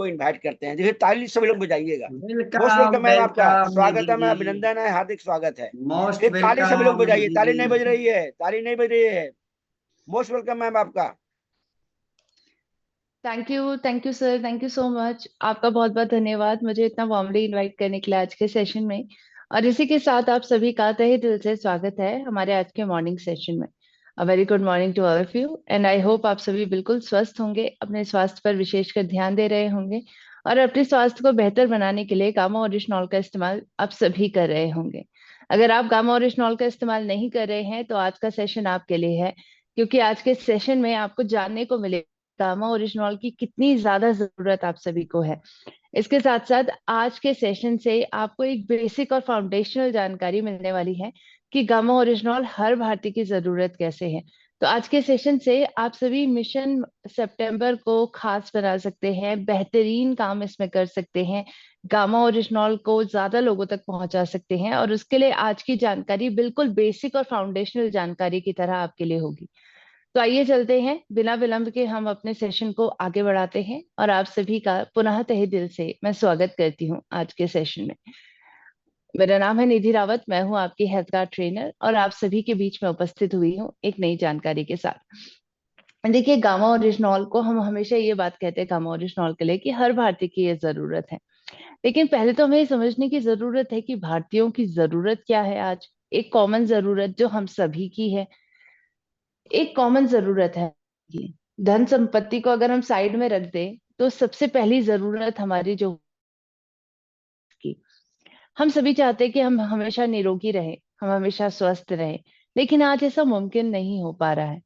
सबको इनवाइट करते हैं। देखिए ताली सभी लोग बजाइएगा। मोस्ट वेलकम वेलकम मैम, आपका वेलकम स्वागत निधि है, मैं जी। अभिनंदन है, हार्दिक स्वागत है। मोस्ट एक ताली सभी लोग वेलकम बजाइए, निधि ताली जी। नहीं बज रही है, ताली नहीं बज रही है। मोस्ट वेलकम मैम आपका। Thank you sir, thank you so much. आपका बहुत बहुत धन्यवाद मुझे इतना वार्मली इनवाइट करने के लिए आज के सेशन में। और इसी के साथ आप सभी का तहे दिल से स्वागत है हमारे आज के मॉर्निंग सेशन में। A very good morning to all of you and I hope आप सभी बिल्कुल स्वस्थ होंगे, अपने स्वास्थ्य पर विशेषकर ध्यान दे रहे होंगे और अपने स्वास्थ्य को बेहतर बनाने के लिए गामा ओरिजिनॉल का इस्तेमाल आप सभी कर रहे होंगे। अगर आप गामा ओरिजिनॉल का इस्तेमाल नहीं कर रहे हैं तो आज का सेशन आपके लिए है, क्योंकि आज के सेशन में आपको जानने को मिले गामा ओरिजिनॉल की कितनी ज्यादा जरूरत आप सभी को है। इसके साथ साथ आज के सेशन से आपको एक बेसिक और फाउंडेशनल जानकारी मिलने वाली है कि गामा ओरिजिनॉल हर भारतीय की जरूरत कैसे है। तो आज के सेशन से आप सभी मिशन सितंबर को खास बना सकते हैं, बेहतरीन काम इसमें कर सकते हैं, गामा ओरिजिनॉल को ज्यादा लोगों तक पहुंचा सकते हैं। और उसके लिए आज की जानकारी बिल्कुल बेसिक और फाउंडेशनल जानकारी की तरह आपके लिए होगी। तो आइए चलते हैं, बिना विलंब के हम अपने सेशन को आगे बढ़ाते हैं और आप सभी का पुनः तहे दिल से मैं स्वागत करती हूँ आज के सेशन में। मेरा नाम है निधि रावत, मैं हूँ आपकी हेल्थ कार्ड ट्रेनर और आप सभी के बीच में उपस्थित हुई हूँ एक नई जानकारी के साथ। देखिए, गामा ओरिजिनॉल को हम हमेशा ये बात कहते हैं गामा ओरिजिनॉल के लिए कि हर भारतीय की ये जरूरत है। लेकिन पहले तो हमें ये समझने की जरूरत है कि भारतीयों की जरूरत क्या है। आज एक कॉमन जरूरत जो हम सभी की है, एक कॉमन जरूरत है कि धन संपत्ति को अगर हम साइड में रख दें तो सबसे पहली जरूरत हमारी जो की, हम सभी चाहते हैं कि हम हमेशा निरोगी रहे, हम हमेशा स्वस्थ रहे। लेकिन आज ऐसा मुमकिन नहीं हो पा रहा है,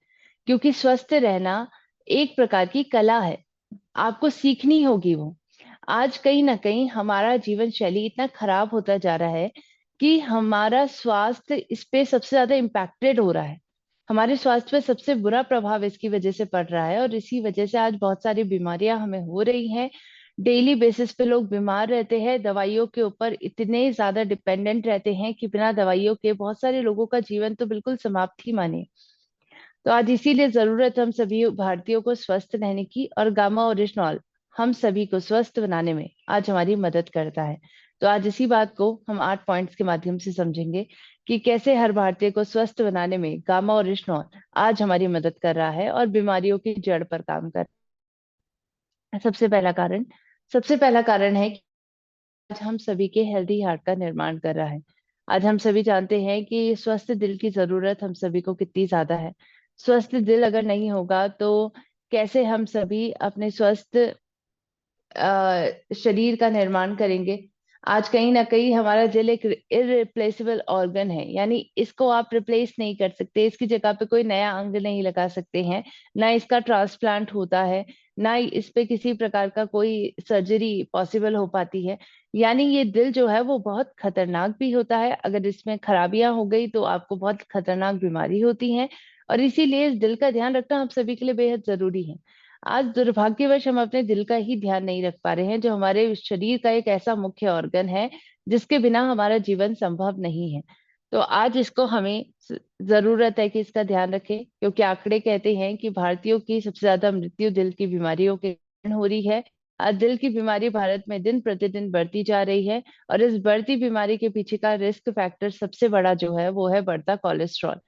क्योंकि स्वस्थ रहना एक प्रकार की कला है, आपको सीखनी होगी वो। आज कहीं ना कहीं हमारा जीवन शैली इतना खराब होता जा रहा है कि हमारा स्वास्थ्य इस पे सबसे ज्यादा इम्पैक्टेड हो रहा है। हमारे स्वास्थ्य पे सबसे बुरा प्रभाव इसकी वजह से पड़ रहा है और इसी वजह से आज बहुत सारी बीमारियां हमें हो रही हैं। डेली बेसिस पे लोग बीमार रहते हैं, दवाइयों के ऊपर इतने ज्यादा डिपेंडेंट रहते हैं कि बिना दवाइयों के बहुत सारे लोगों का जीवन तो बिल्कुल समाप्त ही माने। तो आज इसीलिए जरूरत हम सभी भारतीयों को स्वस्थ रहने की, और गामा ओरिजिनॉल हम सभी को स्वस्थ बनाने में आज हमारी मदद करता है। तो आज इसी बात को हम 8 पॉइंट्स के माध्यम से समझेंगे कि कैसे हर भारतीय को स्वस्थ बनाने में गामा ओरिजिनॉल आज हमारी मदद कर रहा है और बीमारियों की जड़ पर काम कर रहा है। सबसे पहला कारण है कि आज हम सभी के हेल्दी हार्ट का निर्माण कर रहा है। आज हम सभी जानते हैं कि स्वस्थ दिल की जरूरत हम सभी को कितनी ज्यादा है। स्वस्थ दिल अगर नहीं होगा तो कैसे हम सभी अपने स्वस्थ शरीर का निर्माण करेंगे। आज कहीं ना कहीं हमारा दिल एक इररिप्लेसेबल ऑर्गन है, यानी इसको आप रिप्लेस नहीं कर सकते, इसकी जगह पे कोई नया अंग नहीं लगा सकते हैं, ना इसका ट्रांसप्लांट होता है, ना इस पे किसी प्रकार का कोई सर्जरी पॉसिबल हो पाती है। यानी ये दिल जो है वो बहुत खतरनाक भी होता है, अगर इसमें खराबियां हो गई तो आपको बहुत खतरनाक बीमारी होती है। और इसीलिए इस दिल का ध्यान रखना हम सभी के लिए बेहद जरूरी है। आज दुर्भाग्यवश हम अपने दिल का ही ध्यान नहीं रख पा रहे हैं, जो हमारे शरीर का एक ऐसा मुख्य ऑर्गन है जिसके बिना हमारा जीवन संभव नहीं है। तो आज इसको हमें जरूरत है कि इसका ध्यान रखें, क्योंकि आंकड़े कहते हैं कि भारतीयों की सबसे ज्यादा मृत्यु दिल की बीमारियों के कारण हो रही है। आज दिल की बीमारी भारत में दिन प्रतिदिन बढ़ती जा रही है और इस बढ़ती बीमारी के पीछे का रिस्क फैक्टर सबसे बड़ा जो है वो है बढ़ता कोलेस्ट्रॉल।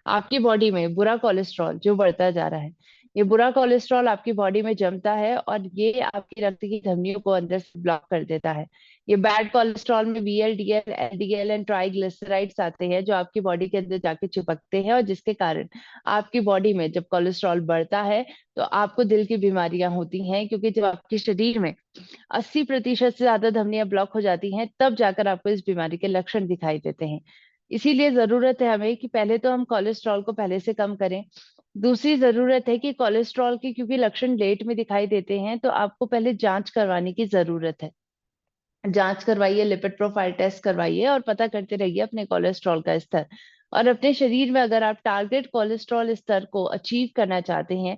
आपकी बॉडी में बुरा कोलेस्ट्रॉल जो बढ़ता जा रहा है, ये बुरा कोलेस्ट्रॉल आपकी बॉडी में जमता है और ये आपकी रक्त की धमनियों को अंदर से ब्लॉक कर देता है। ये बैड कोलेस्ट्रॉल में VLDL, LDL एंड ट्राइग्लिसराइड्स आते हैं जो आपकी बॉडी के अंदर जाके चिपकते हैं और जिसके कारण आपकी बॉडी में जब कोलेस्ट्रॉल बढ़ता है तो आपको दिल की बीमारियां होती हैं, क्योंकि जब आपके शरीर में 80% से ज्यादा धमनियां ब्लॉक हो जाती हैं तब जाकर आपको इस बीमारी के लक्षण दिखाई देते हैं। इसीलिए जरूरत है हमें कि पहले तो हम कोलेस्ट्रॉल को पहले से कम करें। दूसरी जरूरत है कि कोलेस्ट्रॉल के क्योंकि लक्षण लेट में दिखाई देते हैं तो आपको पहले जांच करवाने की जरूरत है। जांच करवाइए, लिपिड प्रोफाइल टेस्ट करवाइए और पता करते रहिए अपने कोलेस्ट्रॉल का स्तर। और अपने शरीर में अगर आप टारगेट कोलेस्ट्रॉल स्तर को अचीव करना चाहते हैं,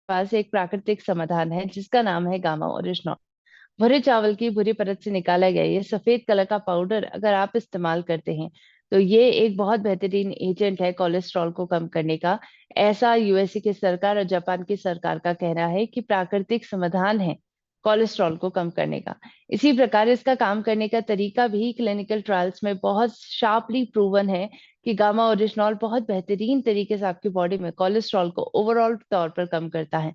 पास एक प्राकृतिक समाधान है जिसका नाम है गामा ओरिजिनॉल। भुरे चावल की भुरी परत से निकाला गया ये सफेद कलर का पाउडर अगर आप इस्तेमाल करते हैं तो ये एक बहुत बेहतरीन एजेंट है कोलेस्ट्रॉल को कम करने का। ऐसा USA की सरकार और जापान की सरकार का कहना है कि प्राकृतिक समाधान है कोलेस्ट्रॉल को कम करने का। इसी प्रकार इसका काम करने का तरीका भी क्लिनिकल ट्रायल्स में बहुत शार्पली प्रूवन है कि गामा ओरिजिनॉल बहुत बेहतरीन तरीके से आपकी बॉडी में कोलेस्ट्रॉल को ओवरऑल तौर पर कम करता है।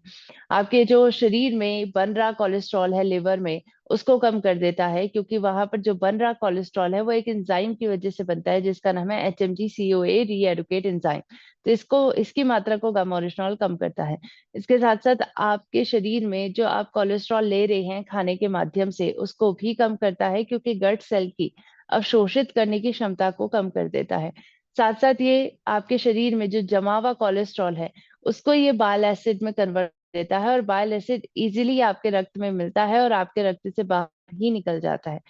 आपके जो शरीर में बन रहा कोलेस्ट्रॉल है लिवर में, उसको कम कर देता है, क्योंकि वहां पर जो बन रहा कोलेस्ट्रॉल है वो एक एंजाइम की वजह से बनता है जिसका नाम है HMG-CoA रीएडुकेट एंजाइम। तो इसकी मात्रा को गामा ओरिजिनॉल कम करता है। इसके साथ साथ आपके शरीर में जो आप कोलेस्ट्रॉल ले रहे हैं खाने के माध्यम से, उसको भी कम करता है, क्योंकि गट सेल की अवशोषित करने की क्षमता को कम कर देता है। साथ साथ ये आपके शरीर में जो जमा हुआ कोलेस्ट्रॉल है उसको ये बाइल एसिड में कन्वर्ट देता है, और बाइल एसिड इजीली आपके रक्त में मिलता है और आपके रक्त से बाहर ही निकल जाता है।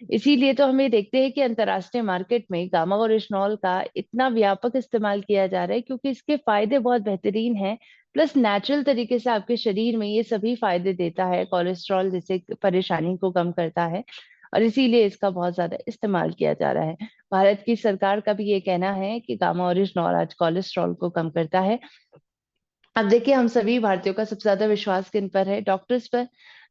इसीलिए तो हम ये देखते हैं कि अंतर्राष्ट्रीय मार्केट में गामा ओरिजिनॉल का इतना व्यापक इस्तेमाल किया जा रहा है, क्योंकि इसके फायदे बहुत बेहतरीन हैं। प्लस नेचुरल तरीके से आपके शरीर में ये सभी फायदे देता है, कोलेस्ट्रॉल जैसे परेशानी को कम करता है, और इसीलिए इसका बहुत ज्यादा इस्तेमाल किया जा रहा है। भारत की सरकार का भी ये कहना है कि गामा ओरिजिनॉल आज कोलेस्ट्रॉल को कम करता है। अब देखिए, हम सभी भारतीयों का सबसे ज्यादा विश्वास किन पर है? डॉक्टर्स पर।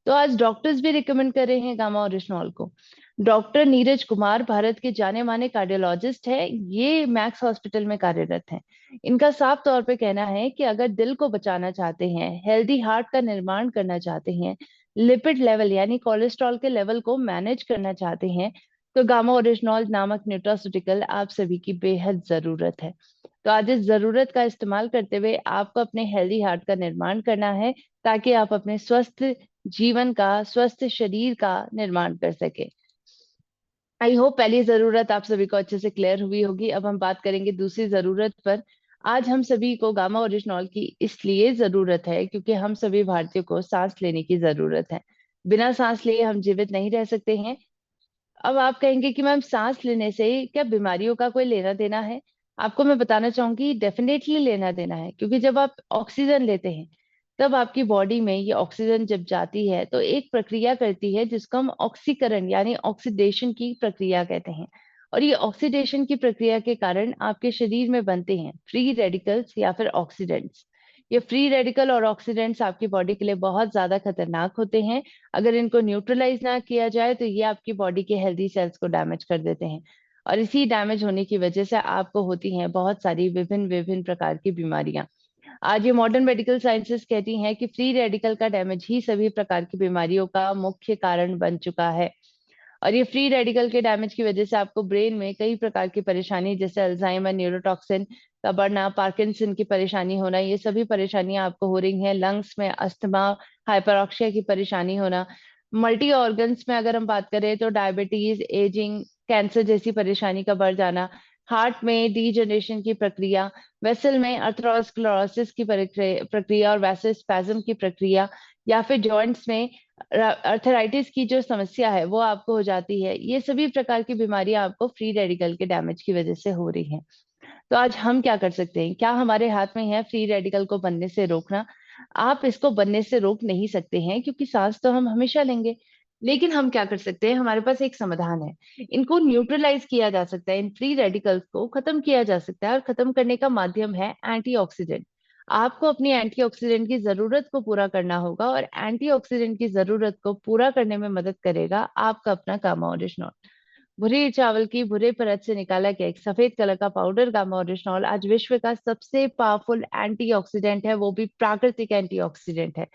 तो आज डॉक्टर्स भी रिकमेंड कर रहे हैं गामा ओरिजिनॉल को। डॉक्टर नीरज कुमार भारत के जाने माने कार्डियोलॉजिस्ट है, ये मैक्स हॉस्पिटल में कार्यरत हैं। इनका साफ तौर पे कहना है कि अगर दिल को बचाना चाहते हैं, हेल्दी हार्ट का निर्माण करना चाहते हैं, लिपिड लेवल यानी कोलेस्ट्रॉल के लेवल को मैनेज करना चाहते हैं, तो गामा ओरिजिनॉल नामक न्यूट्रास्यूटिकल आप सभी की बेहद जरूरत है। तो आज इस जरूरत का इस्तेमाल करते हुए आपको अपने हेल्दी हार्ट का निर्माण करना है, ताकि आप अपने स्वस्थ जीवन का, स्वस्थ शरीर का निर्माण कर सके। आई होप पहली जरूरत आप सभी को अच्छे से क्लियर हुई होगी। अब हम बात करेंगे दूसरी जरूरत पर। आज हम सभी को गामा ओरिजिनॉल की इसलिए जरूरत है क्योंकि हम सभी भारतीयों को सांस लेने की जरूरत है। बिना सांस लिए हम जीवित नहीं रह सकते हैं। अब आप कहेंगे कि मैम सांस लेने से क्या बीमारियों का कोई लेना देना है? आपको मैं बताना चाहूंगी, डेफिनेटली लेना देना है, क्योंकि जब आप ऑक्सीजन लेते हैं तब आपकी बॉडी में ये ऑक्सीजन जब जाती है तो एक प्रक्रिया करती है जिसको हम ऑक्सीकरण यानी ऑक्सीडेशन की प्रक्रिया कहते हैं। और ये ऑक्सीडेशन की प्रक्रिया के कारण आपके शरीर में बनते हैं फ्री रेडिकल्स या फिर ऑक्सीडेंट्स। ये फ्री रेडिकल और ऑक्सीडेंट्स आपकी बॉडी के लिए बहुत ज्यादा खतरनाक होते हैं। अगर इनको न्यूट्रलाइज ना किया जाए तो ये आपकी बॉडी के हेल्दी सेल्स को डैमेज कर देते हैं, और इसी डैमेज होने की वजह से आपको होती हैं बहुत सारी विभिन्न विभिन्न प्रकार की बीमारियां। आज ये मॉडर्न मेडिकल साइंसेस कहती हैं कि फ्री रेडिकल का डैमेज ही सभी प्रकार की बीमारियों का मुख्य कारण बन चुका है। और ये फ्री रेडिकल के डैमेज की वजह से आपको ब्रेन में कई प्रकार की परेशानी, जैसे अल्जाइमर, न्यूरोटॉक्सिन का बढ़ना, पार्किंसन की परेशानी होना, ये सभी परेशानियां आपको हो रही हैं। लंग्स में अस्थमा, हाइपरॉक्सिया की परेशानी होना, मल्टी ऑर्गन्स में अगर हम बात करें तो डायबिटीज, एजिंग, कैंसर जैसी परेशानी का बढ़ जाना, हार्ट में डीजनरेशन की प्रक्रिया, वेसल में अर्थरोस्क्लेरोसिस की प्रक्रिया और वैसोस्पैज्म की प्रक्रिया, या फिर जॉइंट्स में अर्थराइटिस की जो समस्या है वो आपको हो जाती है। ये सभी प्रकार की बीमारियां आपको फ्री रेडिकल के डैमेज की वजह से हो रही हैं। तो आज हम क्या कर सकते हैं? क्या हमारे हाथ में है फ्री रेडिकल को बनने से रोकना? आप इसको बनने से रोक नहीं सकते हैं, क्योंकि सांस तो हम हमेशा लेंगे। लेकिन हम क्या कर सकते हैं? हमारे पास एक समाधान है। इनको न्यूट्रलाइज किया जा सकता है, इन फ्री रेडिकल्स को खत्म किया जा सकता है, और खत्म करने का माध्यम है एंटीऑक्सीडेंट। आपको अपनी एंटीऑक्सीडेंट की जरूरत को पूरा करना होगा, और एंटीऑक्सीडेंट की जरूरत को पूरा करने में मदद करेगा आपका अपना गामा ओरिजिनॉल। भुरे चावल की भुरे परत से निकाला गया एक सफेद कलर का पाउडर गामा ओरिजिनॉल आज विश्व का सबसे पावरफुल एंटीऑक्सीडेंट है, वो भी प्राकृतिक एंटीऑक्सीडेंट है।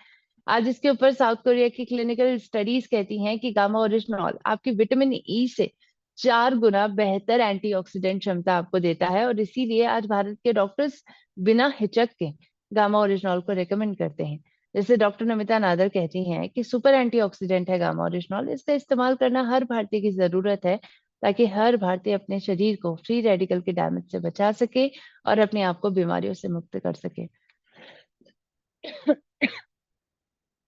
आज इसके ऊपर साउथ कोरिया की क्लिनिकल स्टडीज कहती हैं कि गामा ओरिजिनॉल आपकी विटामिन ई से 4 गुना बेहतर एंटीऑक्सीडेंट क्षमता आपको देता है, और इसीलिए आज भारत के डॉक्टर्स बिना हिचक के गामा ओरिजिनॉल को रेकमेंड करते हैं। जैसे डॉक्टर नमिता नादर कहती हैं कि सुपर एंटीऑक्सीडेंट है गामा ओरिजिनॉल, इसका इस्तेमाल करना हर भारतीय की जरूरत है, ताकि हर भारतीय अपने शरीर को फ्री रेडिकल के डैमेज से बचा सके और अपने आप को बीमारियों से मुक्त कर सके।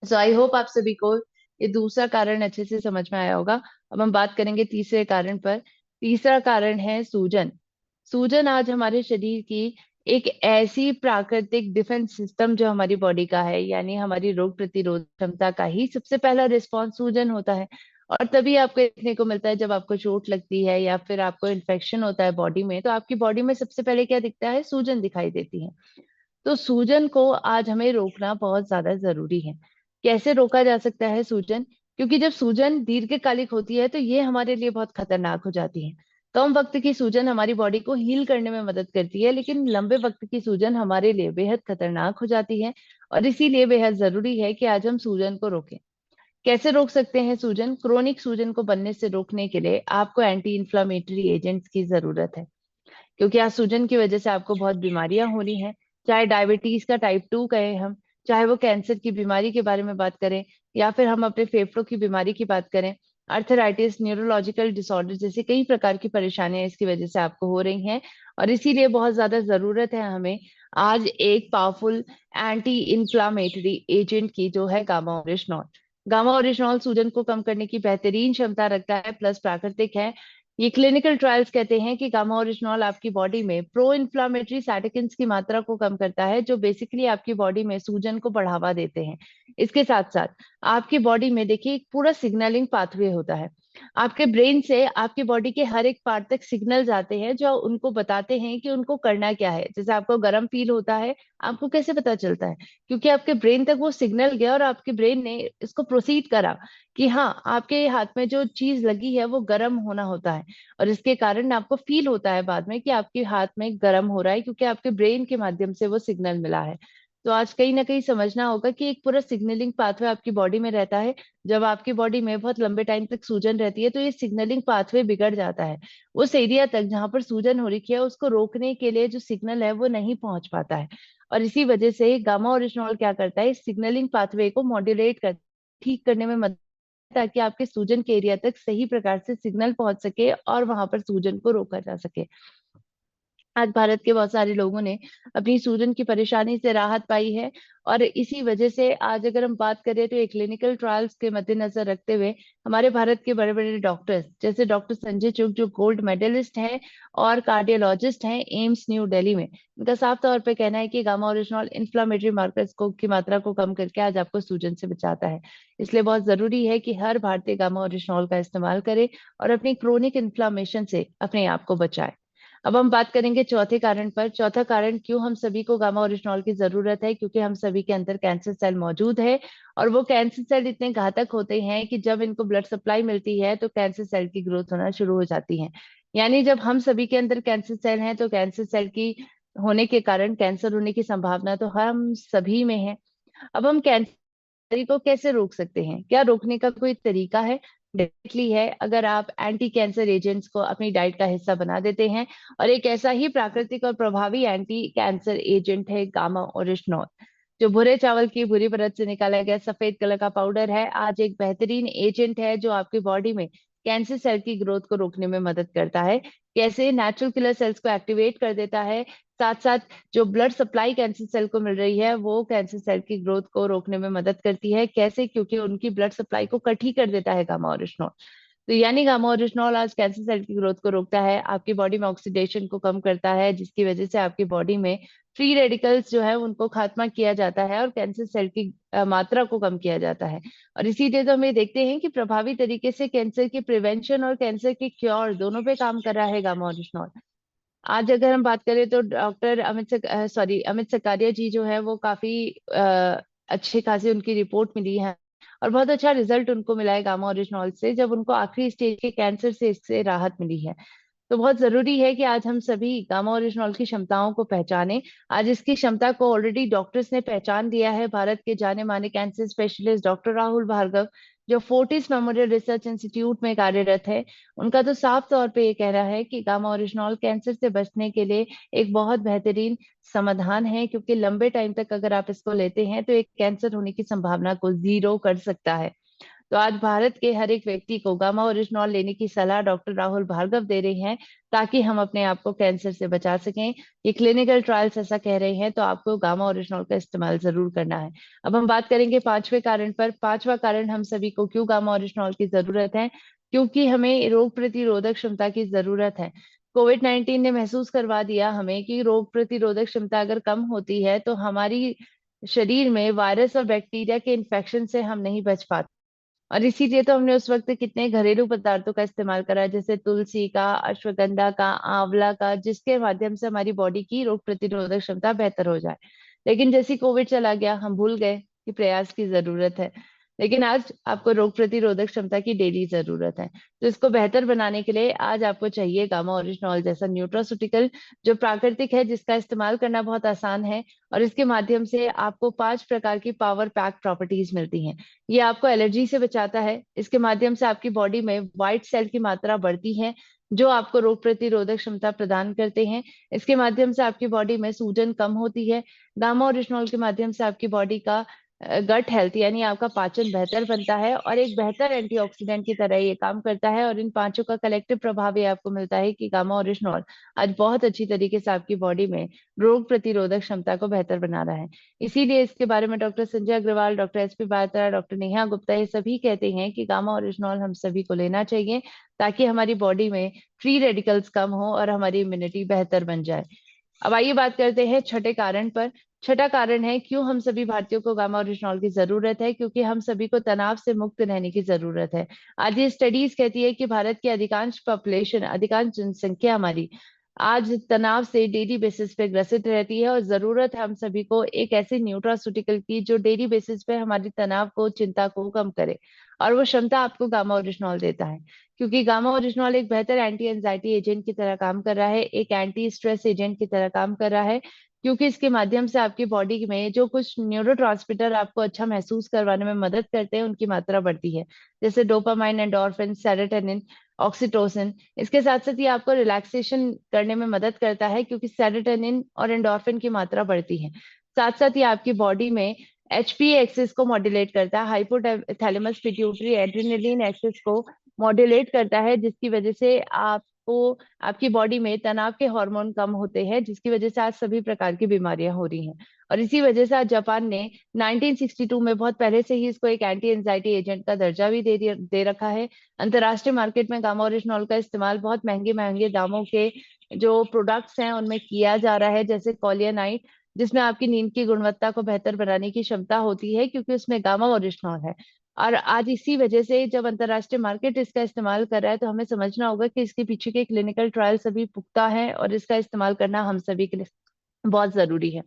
सो आई होप आप सभी को ये दूसरा कारण अच्छे से समझ में आया होगा। अब हम बात करेंगे तीसरे कारण पर। तीसरा कारण है सूजन। सूजन आज हमारे शरीर की एक ऐसी प्राकृतिक डिफेंस सिस्टम जो हमारी बॉडी का है, यानी हमारी रोग प्रतिरोध क्षमता का ही सबसे पहला रिस्पॉन्स सूजन होता है। और तभी आपको देखने को मिलता है जब आपको चोट लगती है या फिर आपको इन्फेक्शन होता है बॉडी में, तो आपकी बॉडी में सबसे पहले क्या दिखता है? सूजन दिखाई देती है। तो सूजन को आज हमें रोकना बहुत ज्यादा जरूरी है। कैसे रोका जा सकता है सूजन? क्योंकि जब सूजन दीर्घकालिक होती है तो ये हमारे लिए बहुत खतरनाक हो जाती है। कम वक्त की सूजन हमारी बॉडी को हील करने में मदद करती है, लेकिन लंबे वक्त की सूजन हमारे लिए बेहद खतरनाक हो जाती है। और इसीलिए बेहद जरूरी है कि आज हम सूजन को रोकें। कैसे रोक सकते हैं सूजन? क्रोनिक सूजन को बनने से रोकने के लिए आपको एंटी इंफ्लामेटरी एजेंट्स की जरूरत है, क्योंकि आज सूजन की वजह से आपको बहुत बीमारियां हो रही हैं। चाहे डायबिटीज का टाइप 2 कहें हम, चाहे वो कैंसर की बीमारी के बारे में बात करें, या फिर हम अपने फेफड़ों की बीमारी की बात करें, अर्थराइटिस, न्यूरोलॉजिकल डिसऑर्डर जैसे कई प्रकार की परेशानियां इसकी वजह से आपको हो रही हैं। और इसीलिए बहुत ज्यादा जरूरत है हमें आज एक पावरफुल एंटी इंफ्लामेटरी एजेंट की, जो है गामा ओरिजिनॉल। गामा ओरिजिनॉल सूजन को कम करने की बेहतरीन क्षमता रखता है, प्लस प्राकृतिक है। ये क्लिनिकल ट्रायल्स कहते हैं कि गामा ओरिजिनॉल आपकी बॉडी में प्रो इन्फ्लामेटरी साइटोकिन्स की मात्रा को कम करता है, जो बेसिकली आपकी बॉडी में सूजन को बढ़ावा देते हैं। इसके साथ साथ आपकी बॉडी में देखिए एक पूरा सिग्नलिंग पाथवे होता है। आपके ब्रेन से आपकी बॉडी के हर एक पार्ट तक सिग्नल जाते हैं, जो उनको बताते हैं कि उनको करना क्या है। जैसे आपको गर्म फील होता है, आपको कैसे पता चलता है? क्योंकि आपके ब्रेन तक वो सिग्नल गया और आपके ब्रेन ने इसको प्रोसीड करा कि हाँ, आपके हाथ में जो चीज लगी है वो गर्म होना होता है। और इसके कारण आपको फील होता है बाद में कि आपके हाथ में गर्म हो रहा है, क्योंकि आपके ब्रेन के माध्यम से वो सिग्नल मिला है। तो आज कहीं ना कहीं समझना होगा कि एक पूरा सिग्नलिंग पाथवे आपकी बॉडी में रहता है। जब आपकी बॉडी में बहुत लंबे टाइम तक सूजन रहती है तो ये सिग्नलिंग पाथवे बिगड़ जाता है। उस एरिया तक जहां पर सूजन हो रही है उसको रोकने के लिए जो सिग्नल है वो नहीं पहुंच पाता है। और इसी वजह से गामा ओरिजिनॉल क्या करता है, इस सिग्नलिंग पाथवे को मॉड्यूलेट कर ठीक करने में मदद, ताकि आपके सूजन के एरिया तक सही प्रकार से सिग्नल पहुंच सके और वहां पर सूजन को रोका जा सके। आज भारत के बहुत सारे लोगों ने अपनी सूजन की परेशानी से राहत पाई है। और इसी वजह से आज अगर हम बात करें तो ये क्लिनिकल ट्रायल्स के मद्देनजर रखते हुए हमारे भारत के बड़े बड़े डॉक्टर्स, जैसे डॉक्टर संजय चुग जो गोल्ड मेडलिस्ट हैं और कार्डियोलॉजिस्ट हैं एम्स न्यू दिल्ली में, उनका साफ तौर पे कहना है कि गामा ओरिजिनॉल इन्फ्लामेटरी मार्कर्स को की मात्रा को कम करके आज आपको सूजन से बचाता है। इसलिए बहुत जरूरी है कि हर भारतीय गामा ओरिजिनॉल का इस्तेमाल करे और अपनी क्रोनिक इन्फ्लामेशन से अपने आप को बचाए। अब हम बात करेंगे चौथे कारण पर। चौथा कारण क्यों हम सभी को गामा ओरिजिनॉल की जरूरत है, क्योंकि हम सभी के अंदर कैंसर सेल मौजूद है। और वो कैंसर सेल इतने घातक होते हैं कि जब इनको ब्लड सप्लाई मिलती है तो कैंसर सेल की ग्रोथ होना शुरू हो जाती है। यानी जब हम सभी के अंदर कैंसर सेल हैं तो कैंसर सेल की होने के कारण कैंसर होने की संभावना तो हम सभी में है। अब हम कैंसर को कैसे रोक सकते हैं? क्या रोकने का कोई तरीका है? डेफिनेटली है, अगर आप एंटी कैंसर एजेंट्स को अपनी डाइट का हिस्सा बना देते हैं। और एक ऐसा ही प्राकृतिक और प्रभावी एंटी कैंसर एजेंट है गामा ओरिजिनॉल, जो भूरे चावल की भूरी परत से निकाला गया सफेद कलर का पाउडर है। आज एक बेहतरीन एजेंट है जो आपकी बॉडी में कैंसर सेल की ग्रोथ को रोकने में मदद करता है। कैसे? नेचुरल किलर सेल्स को एक्टिवेट कर देता है, साथ साथ जो ब्लड सप्लाई कैंसर सेल को मिल रही है वो कैंसर सेल की ग्रोथ को रोकने में मदद करती है। कैसे? क्योंकि उनकी ब्लड सप्लाई को कट ही कर देता है गामा ओरिजिनॉल। तो यानी गामा ओरिजिनॉल आज कैंसर सेल की ग्रोथ को रोकता है, आपकी बॉडी में ऑक्सीडेशन को कम करता है, जिसकी वजह से आपकी बॉडी में फ्री रेडिकल्स जो है उनको खात्मा किया जाता है और कैंसर सेल की मात्रा को कम किया जाता है। और इसीलिए तो हम ये देखते हैं कि प्रभावी तरीके से कैंसर की प्रिवेंशन और कैंसर के क्योर दोनों पे काम कर रहा है गामा ओरिजिनॉल। आज अगर हम बात करें तो डॉक्टर अमित सकारिया जी जो है वो काफी अच्छे खासी उनकी रिपोर्ट मिली है और बहुत अच्छा रिजल्ट उनको मिला है गामा ओरिजिनॉल से, जब उनको आखिरी स्टेज के कैंसर से इससे राहत मिली है। तो बहुत जरूरी है कि आज हम सभी गामा ओरिजिनॉल की क्षमताओं को पहचानें। आज इसकी क्षमता को ऑलरेडी डॉक्टर्स ने पहचान दिया है। भारत के जाने माने cancer specialist doctor Rahul Bhargava, जो फोर्टिस मेमोरियल रिसर्च इंस्टीट्यूट में कार्यरत है, उनका तो साफ तौर पे ये कहना है कि गामा ओरिजिनॉल कैंसर से बचने के लिए एक बहुत बेहतरीन समाधान है, क्योंकि लंबे टाइम तक अगर आप इसको लेते हैं तो एक कैंसर होने की संभावना को जीरो कर सकता है। तो आज भारत के हर एक व्यक्ति को गामा ओरिजिनॉल लेने की सलाह डॉक्टर राहुल भार्गव दे रहे हैं, ताकि हम अपने आप को कैंसर से बचा सकें। ये क्लिनिकल ट्रायल्स ऐसा कह रहे हैं, तो आपको गामा ओरिजिनॉल का इस्तेमाल जरूर करना है। अब हम बात करेंगे पांचवें कारण पर। पांचवा कारण हम सभी को क्यों गामा ओरिजिनॉल की जरूरत है, क्योंकि हमें रोग प्रतिरोधक क्षमता की जरूरत है। कोविड-19 ने महसूस करवा दिया हमें कि रोग प्रतिरोधक क्षमता अगर कम होती है तो हमारी शरीर में वायरस और बैक्टीरिया के इन्फेक्शन से हम नहीं बच पाते। और इसीलिए तो हमने उस वक्त कितने घरेलू पदार्थों का इस्तेमाल करा, जैसे तुलसी का, अश्वगंधा का, आंवला का, जिसके माध्यम से हमारी बॉडी की रोग प्रतिरोधक क्षमता बेहतर हो जाए। लेकिन जैसे कोविड चला गया हम भूल गए की प्रयास की जरूरत है, लेकिन आज आपको रोग प्रतिरोधक क्षमता की डेली जरूरत है। तो इसको बेहतर बनाने के लिए आज आपको चाहिए गामा ओरिजिनॉल जैसा न्यूट्रास्यूटिकल, जो प्राकृतिक है, जिसका इस्तेमाल करना बहुत आसान है, और इसके माध्यम से आपको 5 प्रकार की पावर पैक प्रॉपर्टीज मिलती हैं। ये आपको एलर्जी से बचाता है, इसके माध्यम से आपकी बॉडी में व्हाइट सेल की मात्रा बढ़ती है, जो आपको रोग प्रतिरोधक क्षमता प्रदान करते हैं। इसके माध्यम से आपकी बॉडी में सूजन कम होती है। गामा ओरिजिनॉल के माध्यम से आपकी बॉडी का गट हेल्थ यानी आपका पाचन बेहतर बनता है, और एक बेहतर एंटीऑक्सीडेंट की तरह ये काम करता है। और इन पांचों का कलेक्टिव प्रभाव ये आपको मिलता है कि गामा ओरिजिनॉल आज बहुत अच्छी तरीके से आपकी बॉडी में रोग प्रतिरोधक क्षमता को बेहतर बना रहा है। इसीलिए इसके बारे में doctor Sanjay Agarwal, doctor S P Batra, doctor Neha Gupta, ये सभी कहते हैं कि गामा ओरिजिनॉल हम सभी को लेना चाहिए, ताकि हमारी बॉडी में फ्री रेडिकल्स कम हो और हमारी इम्यूनिटी बेहतर बन जाए। अब आइए बात करते हैं छठे कारण पर। छठा कारण है क्यों हम सभी भारतीयों को गामा ओरिजिनॉल की जरूरत है, क्योंकि हम सभी को तनाव से मुक्त रहने की जरूरत है। आज ये स्टडीज कहती है कि भारत की अधिकांश पॉपुलेशन, अधिकांश जनसंख्या हमारी आज तनाव से डेली बेसिस पे ग्रसित रहती है, और जरूरत है हम सभी को एक ऐसे न्यूट्रास्यूटिकल की जो डेली बेसिस पे हमारी तनाव को, चिंता को कम करे। और वो क्षमता आपको गामा ओरिजिनॉल देता है, क्योंकि गामा ओरिजिनॉल एक बेहतर एंटी एंजाइटी एजेंट की तरह काम कर रहा है, एक एंटी स्ट्रेस एजेंट की तरह काम कर रहा है, क्योंकि इसके माध्यम से आपकी बॉडी में जो कुछ न्यूरोट्रांसमीटर आपको अच्छा महसूस करवाने में मदद करते हैं, उनकी मात्रा बढ़ती है, जैसे डोपामाइन, एंडोर्फिन, सेरोटोनिन, ऑक्सीटोसिन। इसके साथ साथ ये आपको रिलैक्सेशन करने में मदद करता है, क्योंकि सेरोटोनिन और एंडोर्फिन की मात्रा बढ़ती है। साथ साथ ये आपकी बॉडी में एचपीए एक्सिस को मॉड्यूलेट करता है, हाइपोथैलेमस पिट्यूटरी एड्रेनलिन एक्सिस को मॉड्यूलेट करता है, जिसकी वजह से आपको आपकी बॉडी में तनाव के हार्मोन कम होते हैं, जिसकी वजह से आज सभी प्रकार की बीमारियां हो रही हैं। और इसी वजह से आज जापान ने 1962 में, बहुत पहले से ही, इसको एक एंटी एंजाइटी एजेंट का दर्जा भी दे रखा है। अंतर्राष्ट्रीय मार्केट में गामा ओरिजिनॉल का इस्तेमाल बहुत महंगे महंगे दामों के जो प्रोडक्ट्स हैं उनमें किया जा रहा है, जैसे कॉलियनाइट, जिसमें आपकी नींद की गुणवत्ता को बेहतर बनाने की क्षमता होती है, क्योंकि उसमें गामा ओरिजिनॉल है। और आज इसी वजह से जब अंतर्राष्ट्रीय मार्केट इसका इस्तेमाल कर रहा है, तो हमें समझना होगा कि इसके पीछे के क्लिनिकल ट्रायल सभी पुख्ता है, और इसका इस्तेमाल करना हम सभी के लिए बहुत जरूरी है।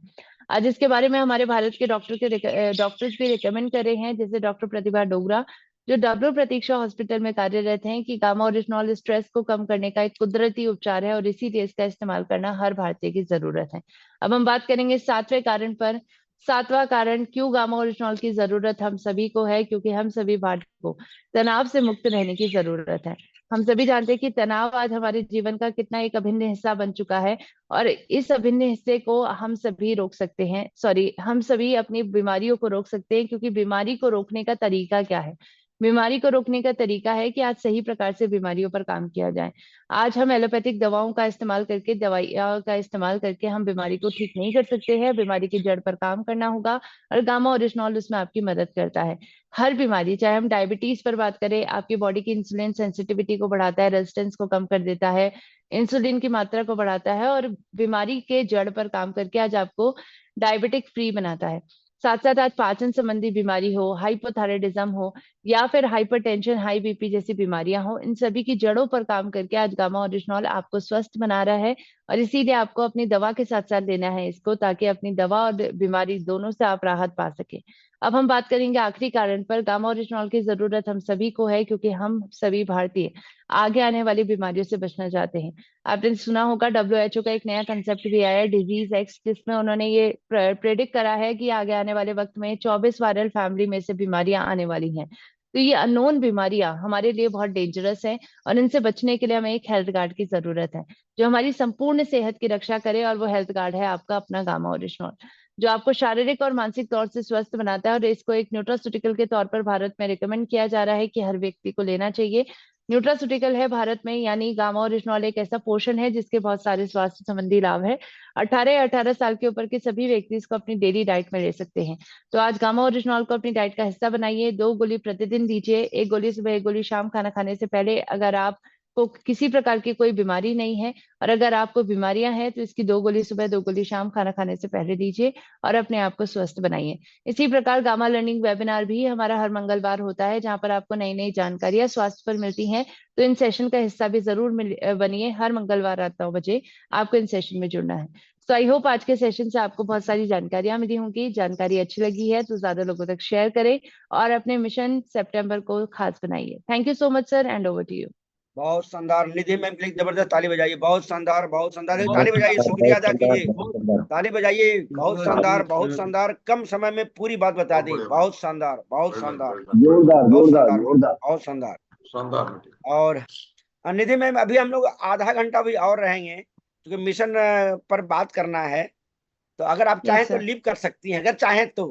आज इसके बारे में हमारे भारत के डॉक्टर्स भी रिकमेंड कर रहे हैं, जैसे डॉक्टर प्रतिभा डोगरा, जो डब्ल्यू प्रतीक्षा हॉस्पिटल में कार्यरत हैं, कि गामा ओरिजिनॉल स्ट्रेस को कम करने का एक कुदरती उपचार है, और इसीलिए इसका इस्तेमाल करना हर भारतीय की जरूरत है। अब हम बात करेंगे सातवें कारण पर। सातवां कारण क्यों गामा ओरिजिनॉल की जरूरत हम सभी को है, क्योंकि हम सभी भारतीयों को तनाव से मुक्त रहने की जरूरत है। हम सभी जानते हैं कि तनाव आज हमारे जीवन का कितना एक अभिन्न हिस्सा बन चुका है, और इस अभिन्न हिस्से को हम सभी रोक सकते हैं, हम सभी अपनी बीमारियों को रोक सकते हैं, क्योंकि बीमारी को रोकने का तरीका क्या है? बीमारी को रोकने का तरीका है कि आज सही प्रकार से बीमारियों पर काम किया जाए। आज हम एलोपैथिक दवाओं का इस्तेमाल करके, दवाइयाँ का इस्तेमाल करके हम बीमारी को ठीक नहीं कर सकते हैं, बीमारी की जड़ पर काम करना होगा, और गामा ओरिजिनॉल उसमें आपकी मदद करता है। हर बीमारी, चाहे हम डायबिटीज पर बात करें, आपकी बॉडी की इंसुलिन सेंसिटिविटी को बढ़ाता है, रेजिस्टेंस को कम कर देता है, इंसुलिन की मात्रा को बढ़ाता है, और बीमारी के जड़ पर काम करके आज आपको डायबिटिक फ्री बनाता है। साथ साथ आज पाचन संबंधी बीमारी हो, हाइपोथायराइडिज्म हो, या फिर हाइपरटेंशन, हाई बीपी जैसी बीमारियां हो, इन सभी की जड़ों पर काम करके आज गामा ओरिजिनॉल आपको स्वस्थ बना रहा है। और इसीलिए आपको अपनी दवा के साथ साथ लेना है इसको, ताकि अपनी दवा और बीमारी दोनों से आप राहत पा सके। अब हम बात करेंगे आखिरी कारण पर। गामा ओरिजिनॉल की जरूरत हम सभी को है, क्योंकि हम सभी भारतीय आगे आने वाली बीमारियों से बचना चाहते हैं। आपने सुना होगा डब्ल्यूएचओ का एक नया कंसेप्ट भी आया है, डिजीज एक्स, जिसमें उन्होंने ये प्रेडिक्ट करा है कि आगे आने वाले वक्त में 24 वायरल फैमिली में से बीमारियां आने वाली हैं। तो ये अननोन बीमारियां हमारे लिए बहुत डेंजरस हैं, और इनसे बचने के लिए हमें एक हेल्थ गार्ड की जरूरत है, जो हमारी संपूर्ण सेहत की रक्षा करे। और वो हेल्थ गार्ड है आपका अपना गामा ओरिजिनॉल, जो आपको शारीरिक और मानसिक तौर से स्वस्थ बनाता है। और इसको एक न्यूट्रास्यूटिकल के तौर पर भारत में रिकमेंड किया जा रहा है कि हर व्यक्ति को लेना चाहिए। न्यूट्रास्यूटिकल है भारत में, यानी गामा ओरिजिनॉल एक ऐसा पोषण है जिसके बहुत सारे स्वास्थ्य संबंधी लाभ है। 18 साल के ऊपर के सभी व्यक्ति इसको अपनी डेली डाइट में ले सकते हैं। तो आज गामा ओरिजिनॉल को अपनी डाइट का हिस्सा बनाइए। 2 गोली प्रतिदिन लीजिए, 1 गोली सुबह, 1 गोली शाम, खाना खाने से पहले। अगर आप को किसी प्रकार की कोई बीमारी नहीं है, और अगर आपको बीमारियां हैं, तो इसकी 2 गोली सुबह, 2 गोली शाम, खाना खाने से पहले लीजिए, और अपने आप को स्वस्थ बनाइए। इसी प्रकार गामा लर्निंग वेबिनार भी हमारा हर मंगलवार होता है, जहां पर आपको नई नई जानकारियां स्वास्थ्य पर मिलती हैं। तो इन सेशन का हिस्सा भी जरूर बनिए। हर मंगलवार रात 9 बजे आपको इन सेशन में जुड़ना है। तो आई होप आज के सेशन से आपको बहुत सारी जानकारियां मिली होंगी। जानकारी अच्छी लगी है तो ज्यादा लोगों तक शेयर करें और अपने मिशन सितंबर को खास बनाइए। Thank you so much sir, and over to you. बहुत शानदार। निधि मैम के लिए जबरदस्त ताली बजाइए। बहुत शानदार, बहुत शानदार। ताली बहुत बजाइए, शानदार, शुक्रिया बहुत अदा शानदार, कीजिए। बहुत शानदार। ताली बजाइए। बहुत शानदार, बहुत शानदार। कम समय में पूरी बात बता दी। बहुत शानदार, बहुत शानदार, जोरदार बहुत जोरदार शानदार, जोरदार। बहुत शानदार। शानदार। और निधि मैम, अभी हम लोग आधा घंटा भी और रहेंगे क्योंकि मिशन पर बात करना है। तो अगर आप चाहें यस तो सर। लीव कर सकती हैं, अगर चाहें तो,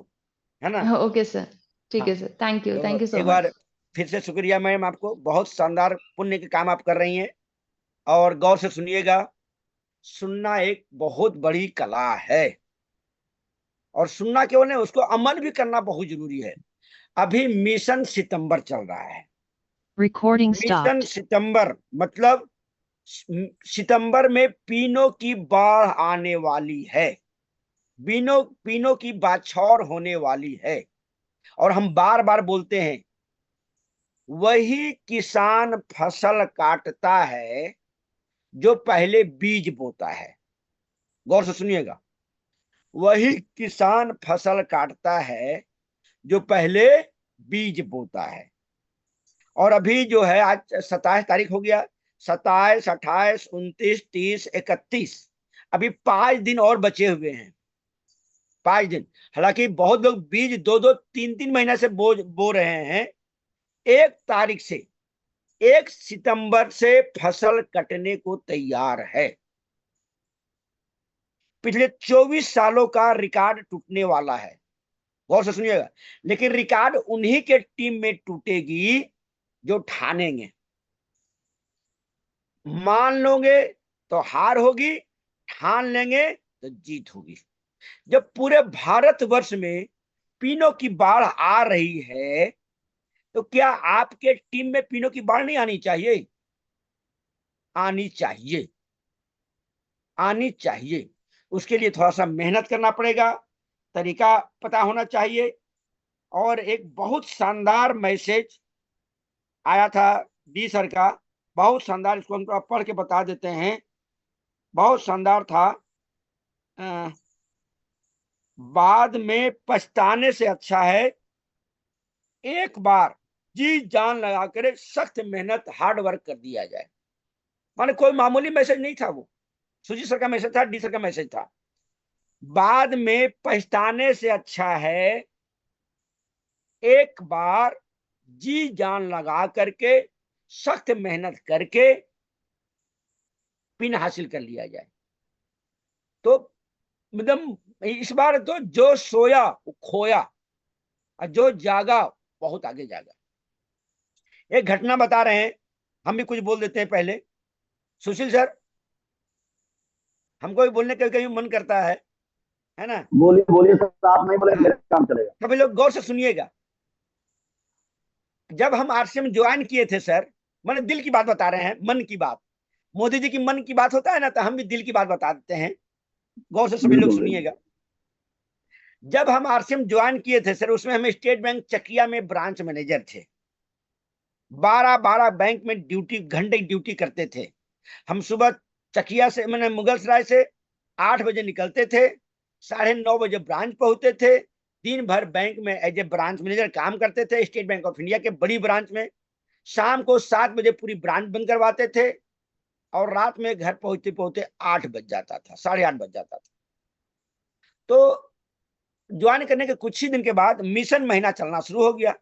है ना? ओके सर, ठीक हाँ, है सर। थैंक तो यू सो एक मच। बार फिर से शुक्रिया मैम आपको। बहुत शानदार पुण्य के काम आप कर रही हैं। और गौर से सुनिएगा, सुनना एक बहुत बड़ी कला है। और सुनना केवल नहीं, उसको अमल भी करना बहुत जरूरी है। अभी मिशन सितंबर चल रहा है। Recording mission stopped. सितंबर मतलब सितंबर में पीनो की बाढ़ आने वाली है। पीनो की बाछौर होने वाली है। और हम बार बार बोलते हैं, वही किसान फसल काटता है जो पहले बीज बोता है। गौर से सुनिएगा, वही किसान फसल काटता है जो पहले बीज बोता है। और अभी जो है, आज 27 तारीख हो गया। 27, 28, 29, 30, 31, अभी 5 दिन और बचे हुए हैं। 5 दिन। हालांकि बहुत लोग बीज 2-2, 3-3 महीना से बो रहे हैं। 1 तारीख से, 1 सितंबर से फसल कटने को तैयार है। पिछले 24 सालों का रिकॉर्ड टूटने वाला है। गौर से सुनिएगा। लेकिन रिकॉर्ड उन्हीं के टीम में टूटेगी जो ठानेंगे। मान लोगे तो हार होगी, ठान लेंगे तो जीत होगी। जब पूरे भारतवर्ष में पीनो की बाढ़ आ रही है, तो क्या आपके टीम में पीनो की बाढ़ नहीं आनी चाहिए? आनी चाहिए, आनी चाहिए। उसके लिए थोड़ा सा मेहनत करना पड़ेगा, तरीका पता होना चाहिए। और एक बहुत शानदार मैसेज आया था डी सर का, बहुत शानदार। इसको हम पढ़ के बता देते हैं। बहुत शानदार था। बाद में पछताने से अच्छा है एक बार जी जान लगा कर सख्त मेहनत, हार्ड वर्क कर दिया जाए। माने कोई मामूली मैसेज नहीं था वो। सुजीत सर का मैसेज था, डी सर का मैसेज था। बाद में पछताने से अच्छा है एक बार जी जान लगा करके, सख्त मेहनत करके पिन हासिल कर लिया जाए। तो मतलब इस बार तो जो सोया वो खोया, और जो जागा बहुत आगे जागा। एक घटना बता रहे हैं, हम भी कुछ बोल देते हैं पहले। सुशील सर, हमको भी बोलने का कभी मन करता है ना? बोलिए बोलिए सर, आप नहीं बोले मेरा काम चलेगा। कभी लोग गौर से सुनिएगा। जब हम आरसीएम ज्वाइन किए थे सर, मैंने दिल की बात बता रहे हैं, मन की बात। मोदी जी की मन की बात होता है ना, तो हम भी दिल की बात बता देते हैं। गौर से सभी लोग बिल्कुल सुनिएगा। जब हम आरसीएम ज्वाइन किए थे सर, उसमें हम स्टेट बैंक चकिया में ब्रांच मैनेजर थे। 12-12 बैंक में ड्यूटी, घंटे ड्यूटी करते थे। हम सुबह चकिया से, मैंने मुगलसराय से 8 बजे निकलते थे, 9:30 बजे ब्रांच पहुंचते थे। दिन भर बैंक में एज ए ब्रांच मैनेजर काम करते थे, स्टेट बैंक ऑफ इंडिया के बड़ी ब्रांच में। शाम को 7 बजे पूरी ब्रांच बंद करवाते थे। और रात में घर पहुंचते पहुंचते 8 बज जाता था, 8:30 बज जाता था। तो ज्वाइन करने के कुछ ही दिन के बाद मिशन महीना चलना शुरू हो गया।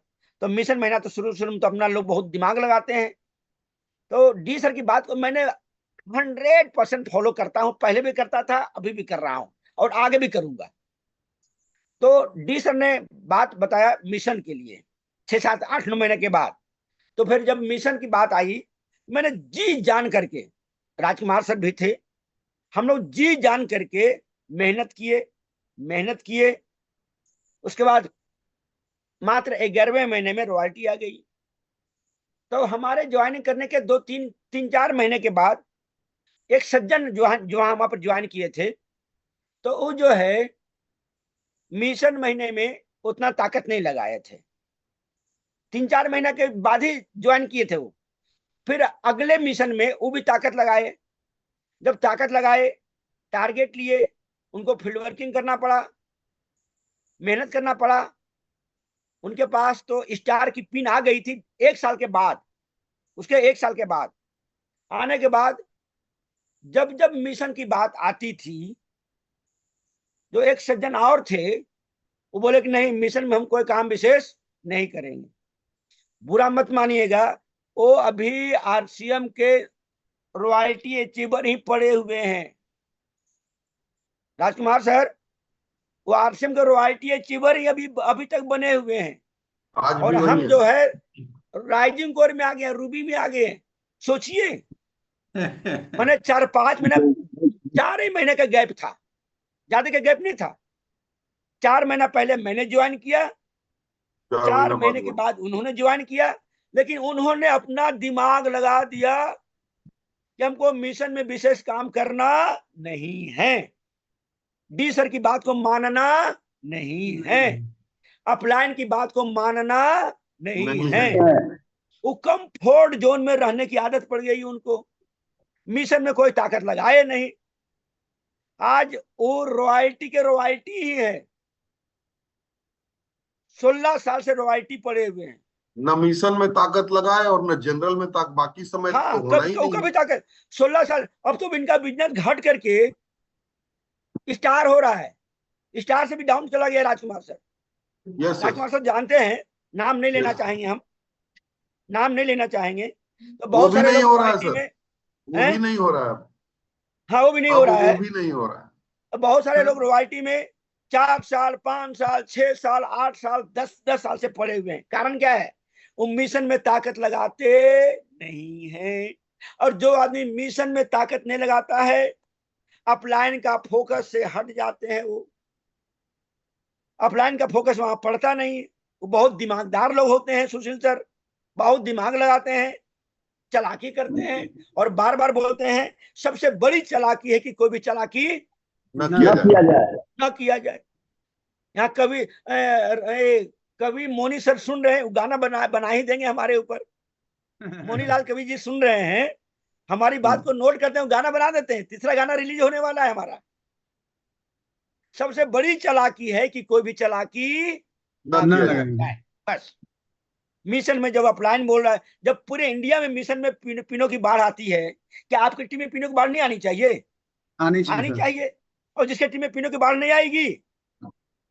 तो मिशन महीना तो शुरू में तो अपना लोग बहुत दिमाग लगाते हैं। तो डी सर की बात को मैंने 100% फॉलो करता हूं। पहले भी करता था, अभी भी कर रहा हूं, और आगे भी करूंगा। तो डी सर ने बात बताया मिशन के लिए 6, 7, 8, 9 महीने के बाद। तो फिर जब मिशन की बात आई, मैंने जी जान करके, राजकुमार सर भी थे, हम लोग जी जान करके मेहनत किए। उसके बाद मात्र 11वें महीने में रॉयल्टी आ गई। तो हमारे ज्वाइनिंग करने के 2-3-4 महीने के बाद एक सज्जन जो वहां पर ज्वाइन किए थे, तो वो जो है मिशन महीने में उतना ताकत नहीं लगाए थे। 3-4 महीना के बाद ही ज्वाइन किए थे वो। फिर अगले मिशन में वो भी ताकत लगाए। जब ताकत लगाए, टारगेट लिए, उनको फील्ड वर्किंग करना पड़ा, मेहनत करना पड़ा। उनके पास तो स्टार की पिन आ गई थी 1 साल के बाद। उसके 1 साल के बाद आने के बाद जब जब मिशन की बात आती थी, जो एक सज्जन और थे वो बोले कि नहीं, मिशन में हम कोई काम विशेष नहीं करेंगे। बुरा मत मानिएगा, वो अभी आरसीएम के रॉयल्टी अचीवर ही पड़े हुए हैं। राजकुमार सर, वो आरसीएम के रॉयल्टी अचीवर ही अभी तक बने हुए हैं। आज और भी वही हम है। जो है राइजिंग कोर में आ गए, रूबी में आ गए। सोचिए, मैंने 4-5 महीना, 4 ही महीने का गैप था, ज्यादा का गैप नहीं था। 4 महीना पहले मैंने ज्वाइन किया, 4 महीने के बाद उन्होंने ज्वाइन किया। लेकिन उन्होंने अपना दिमाग लगा दिया कि हमको मिशन में विशेष काम करना नहीं है, डी सर की बात को मानना नहीं है, अपलाइन की बात को मानना नहीं है। वो कंफर्ट जोन में रहने की आदत पड़ गई उनको, मिशन में कोई ताकत लगाए नहीं। आज वो रॉयल्टी के रॉयल्टी ही है, 16 साल से रॉयल्टी पड़े हुए हैं। न मिशन में ताकत लगाए और न जनरल में ताकत, बाकी समय हाँ, तो होना ही नहीं। कभी ताकत 16 साल। अब तो इनका बिजनेस घट करके स्टार हो रहा है, स्टार से भी डाउन चला गया। राजकुमार सर, यस राजकुमार सर जानते हैं, नाम नहीं लेना चाहेंगे, हम नाम नहीं लेना चाहेंगे। तो वो बहुत भी सारे नहीं लोग हो रहा है रॉयल्टी सर, में वो भी नहीं हो रहा है। हाँ, वो भी नहीं हो अब रहा वो है। भी नहीं हो रहा है। तो बहुत सारे लोग रॉयल्टी में 4 साल, 5 साल, 6 साल, 8 साल, 10 साल से पड़े हुए हैं। कारण क्या है? वो मिशन में ताकत लगाते नहीं है। और जो आदमी मिशन में ताकत नहीं लगाता है, अपलाइन का फोकस से हट जाते हैं। वो अपलाइन का फोकस वहां पड़ता नहीं। वो बहुत दिमागदार लोग होते हैं सुशील सर, बहुत दिमाग लगाते हैं, चालाकी करते हैं और बार बार बोलते हैं सबसे बड़ी चालाकी है कि कोई भी चालाकी न किया जाए। ना किया जाए। यहाँ कवि मोनी सर सुन रहे हैं, गाना बना ही देंगे हमारे ऊपर। मोनीलाल कवि जी सुन रहे हैं, हमारी बात को नोट करते हैं, गाना बना देते हैं। तीसरा गाना रिलीज होने वाला है हमारा। सबसे बड़ी चालाकी है कि कोई भी चालाकी ना किया जाए। बस मिशन में जब अपलाइन बोल रहा है, जब पूरे इंडिया में मिशन में पिनों की बाढ़ आती है, क्या आपकी टीम में पिनों की बाढ़ नहीं आनी चाहिए? आनी चाहिए। और जिसके टीम में पिनों की बाढ़ नहीं आएगी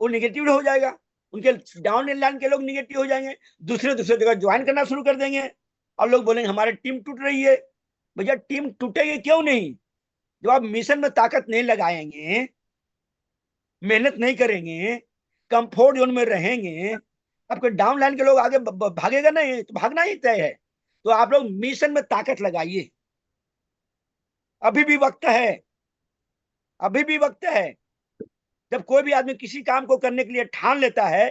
वो निगेटिव हो जाएगा, उनके डाउन लाइन के लोग निगेटिव हो जाएंगे, दूसरे जगह ज्वाइन करना शुरू कर देंगे और लोग बोलेंगे हमारी टीम टूट रही है। भैया टीम टूटेगी क्यों नहीं? जब आप मिशन में ताकत नहीं लगाएंगे, मेहनत नहीं करेंगे, कंफर्ट जोन में रहेंगे, आपके डाउन लाइन के लोग आगे भागेगा नहीं, तो भागना ही तय है। तो आप लोग मिशन में ताकत लगाइए, अभी भी वक्त है, अभी भी वक्त है। जब कोई भी आदमी किसी काम को करने के लिए ठान लेता है,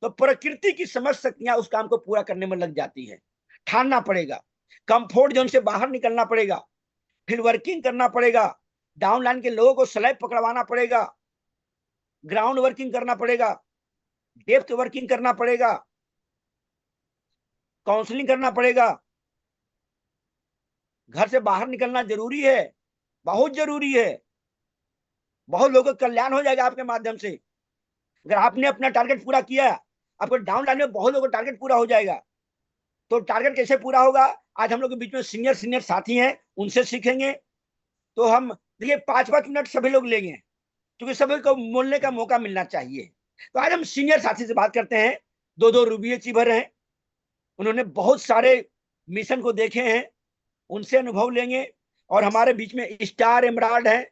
तो प्रकृति की समझ शक्तियां उस काम को पूरा करने में लग जाती है। ठानना पड़ेगा, कंफर्ट जोन से बाहर निकलना पड़ेगा, फिर वर्किंग करना पड़ेगा, डाउन लाइन के लोगों को स्लैब पकड़वाना पड़ेगा, ग्राउंड वर्किंग करना पड़ेगा, डेप्थ वर्किंग करना पड़ेगा, काउंसलिंग करना पड़ेगा। घर से बाहर निकलना जरूरी है, बहुत जरूरी है। बहुत लोगों का कल्याण हो जाएगा आपके माध्यम से। अगर आपने अपना टारगेट पूरा किया, आपको डाउन लाइन में बहुत लोगों का टारगेट पूरा हो जाएगा। तो टारगेट कैसे पूरा होगा? आज हम लोग के बीच में सीनियर साथी हैं, उनसे सीखेंगे। तो हम देखिए 5-5 मिनट सभी लोग लेंगे, क्योंकि सभी को बोलने का मौका मिलना चाहिए। तो आज हम सीनियर साथी से बात करते हैं। 2 रूबी अचीवर हैं, उन्होंने बहुत सारे मिशन को देखे हैं, उनसे अनुभव लेंगे। और हमारे बीच में स्टार एमराल्ड है।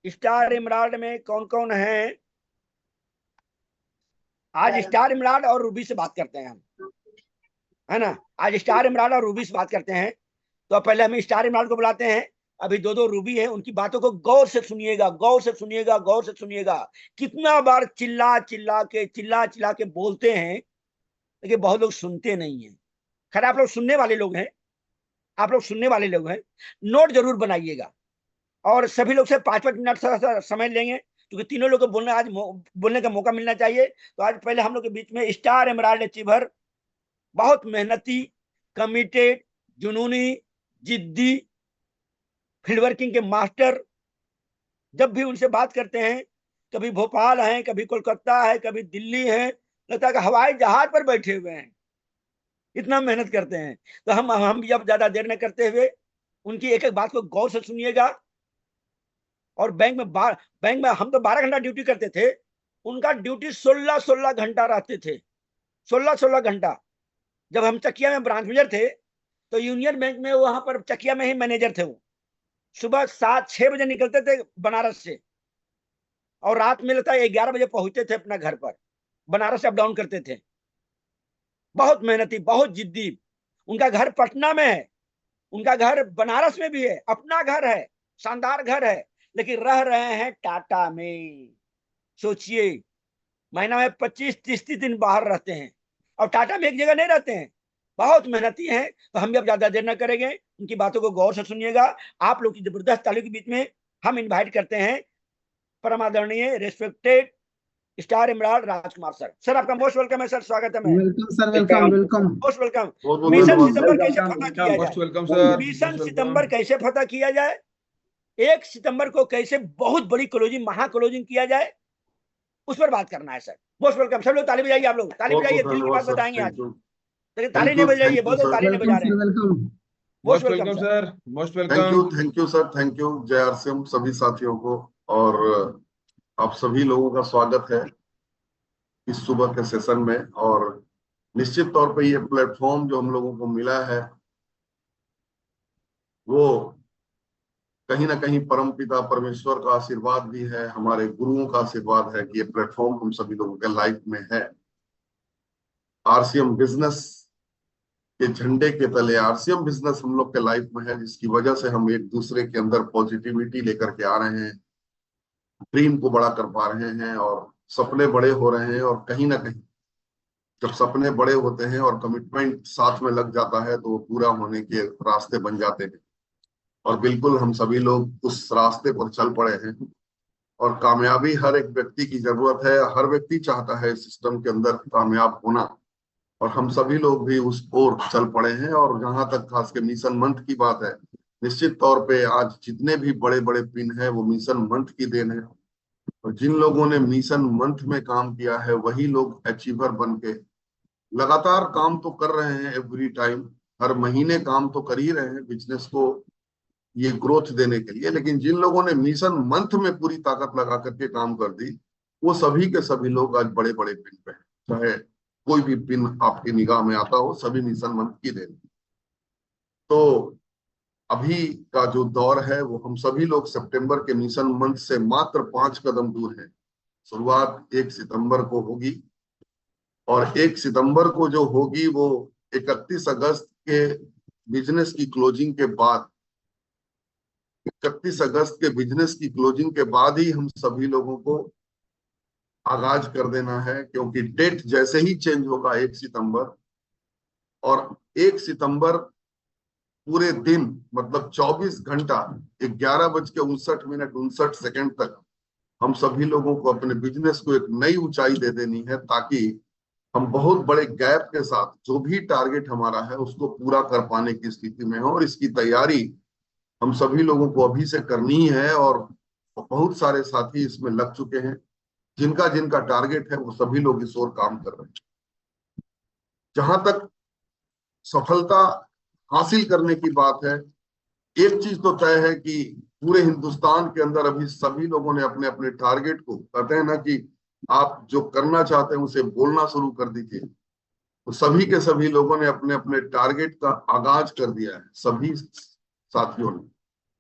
स्टार एमराल्ड में कौन कौन है? आज स्टार एमराल्ड और रूबी से बात करते हैं हम, है ना। आज स्टार एमराल्ड और रूबी से बात करते हैं। तो पहले हम स्टार एमराल्ड को बुलाते हैं। अभी 2 रूबी है, उनकी बातों को गौर से सुनिएगा, गौर से सुनिएगा, गौर से सुनिएगा। कितना बार चिल्ला चिल्ला के बोलते हैं, लेकिन बहुत लोग सुनते नहीं है। खैर आप लोग सुनने वाले लोग हैं, आप लोग सुनने वाले लोग हैं, नोट जरूर बनाइएगा। और सभी लोग से 5-5 मिनट समय लेंगे, क्योंकि तीनों लोग को बोलने आज बोलने का मौका मिलना चाहिए। तो आज पहले हम लोग के बीच में स्टार एमराल्ड अचीवर, बहुत मेहनती, कमिटेड, जुनूनी, जिद्दी, फील्ड वर्किंग के मास्टर। जब भी उनसे बात करते हैं कभी भोपाल हैं, कभी कोलकाता है, कभी दिल्ली है, लगता है कि हवाई जहाज पर बैठे हुए हैं, इतना मेहनत करते हैं। तो हम जब ज्यादा देर न करते हुए उनकी एक एक बात को गौर से सुनिएगा। और बैंक में हम तो 12 घंटा ड्यूटी करते थे, उनका ड्यूटी 16 घंटा रहते थे, 16 घंटा। जब हम चकिया में ब्रांच मैनेजर थे तो यूनियन बैंक में वहां पर चकिया में ही मैनेजर थे वो। सुबह 7-6 बजे निकलते थे बनारस से, और रात में लगता है 11 बजे पहुंचते थे अपना घर पर। बनारस अप डाउन करते थे। बहुत मेहनती, बहुत जिद्दी। उनका घर पटना में है, उनका घर बनारस में भी है, अपना घर है, शानदार घर है, लेकिन रह रहे हैं टाटा में। सोचिए, महीना में 25-30 दिन बाहर रहते हैं, और टाटा में एक जगह नहीं रहते हैं। बहुत मेहनती हैं। तो हम भी अब ज्यादा देर न करेंगे, उनकी बातों को गौर से सुनिएगा। आप लोग की जबरदस्त तालियों के बीच में हम इनवाइट करते हैं परमादरणीय रेस्पेक्टेड स्टार इमरान राजकुमार सर। सर आपका मोस्ट वेलकम है सर, स्वागत है। मैं welcome sir, welcome welcome. Most welcome. बहुत बहुत मिशन धन्यवाद। सितंबर कैसे फतह किया मोस्ट जाए, वेलकम सर। मिशन सितंबर कैसे फतह किया जाए, 1 सितंबर को कैसे बहुत बड़ी क्लोजिंग, महा क्लोजिंग किया जाए, उस पर बात करना है सर। Most welcome. सब लोग ताली बजाइए, आप लोग ताली बहुत बजाइए, बहुत दिल की धन्यवाद बात सर, बताएंगे आज। Thank you. लेकिन ताली नहीं बज रही है, बोलो ताली नहीं बजा रहे हैं। Welcome. Most most welcome welcome sir. Sir, most thank you sir, thank you. जय आरसीएम सभी साथियों को, और आप सभी लोगों का स्वागत है इस सुबह के सेशन में। और निश्चित तौर पे ये प्लेटफॉर्म जो हम लोगों को मिला है वो कहीं ना कहीं परम पिता परमेश्वर का आशीर्वाद भी है, हमारे गुरुओं का आशीर्वाद है कि ये प्लेटफॉर्म हम सभी लोगों के लाइफ में है। आरसीएम बिजनेस के झंडे के तले आरसीएम बिजनेस हम लोग के लाइफ में है, जिसकी वजह से हम एक दूसरे के अंदर पॉजिटिविटी लेकर के आ रहे हैं, ड्रीम को बड़ा कर पा रहे हैं, और सपने बड़े हो रहे हैं। और कहीं ना कहीं जब सपने बड़े होते हैं और कमिटमेंट साथ में लग जाता है तो वो पूरा होने के रास्ते बन जाते हैं। और बिल्कुल हम सभी लोग उस रास्ते पर चल पड़े हैं। और कामयाबी हर एक व्यक्ति की जरूरत है, हर व्यक्ति चाहता है सिस्टम के अंदर कामयाब होना, और हम सभी लोग भी उस ओर चल पड़े हैं। और जहां तक खास के मिशन मंथ की बात है, निश्चित तौर पे आज जितने भी बड़े बड़े पिन है वो मिशन मंथ की देन है। और जिन लोगों ने मिशन मंथ में काम किया है वही लोग अचीवर बन के लगातार काम तो कर रहे हैं। एवरी टाइम, हर महीने काम तो कर ही रहे हैं बिजनेस को ये ग्रोथ देने के लिए। लेकिन जिन लोगों ने मिशन मंथ में पूरी ताकत लगा करके काम कर दी, वो सभी के सभी लोग आज बड़े बड़े पिन पे हैं। चाहे कोई भी पिन आपकी निगाह में आता हो, सभी मिशन मंथ की देन। तो अभी का जो दौर है वो हम सभी लोग सितंबर के मिशन मंथ से मात्र 5 कदम दूर हैं। शुरुआत 1 सितंबर को होगी, और 1 सितंबर को जो होगी वो 31 अगस्त के बिजनेस की क्लोजिंग के बाद, 31 अगस्त के बिजनेस की क्लोजिंग के बाद ही हम सभी लोगों को आगाज कर देना है। क्योंकि डेट जैसे ही चेंज होगा 1 सितंबर, और 1 सितंबर पूरे दिन मतलब 24 घंटा 11:59 तक हम सभी लोगों को अपने बिजनेस को एक नई ऊंचाई दे देनी है, ताकि हम बहुत बड़े गैप के साथ जो भी टारगेट हमारा है उसको पूरा कर पाने की स्थिति में हो। और इसकी तैयारी हम सभी लोगों को अभी से करनी है, और बहुत सारे साथी इसमें लग चुके हैं। जिनका जिनका टारगेट है वो सभी लोग इस ओर काम कर रहे हैं। जहां तक सफलता हासिल करने की बात है, एक चीज तो तय है कि पूरे हिंदुस्तान के अंदर अभी सभी लोगों ने अपने अपने टारगेट को, कहते हैं ना कि आप जो करना चाहते हैं उसे बोलना शुरू कर दीजिए, तो सभी के सभी लोगों ने अपने अपने टारगेट का आगाज कर दिया है, सभी साथियों ने।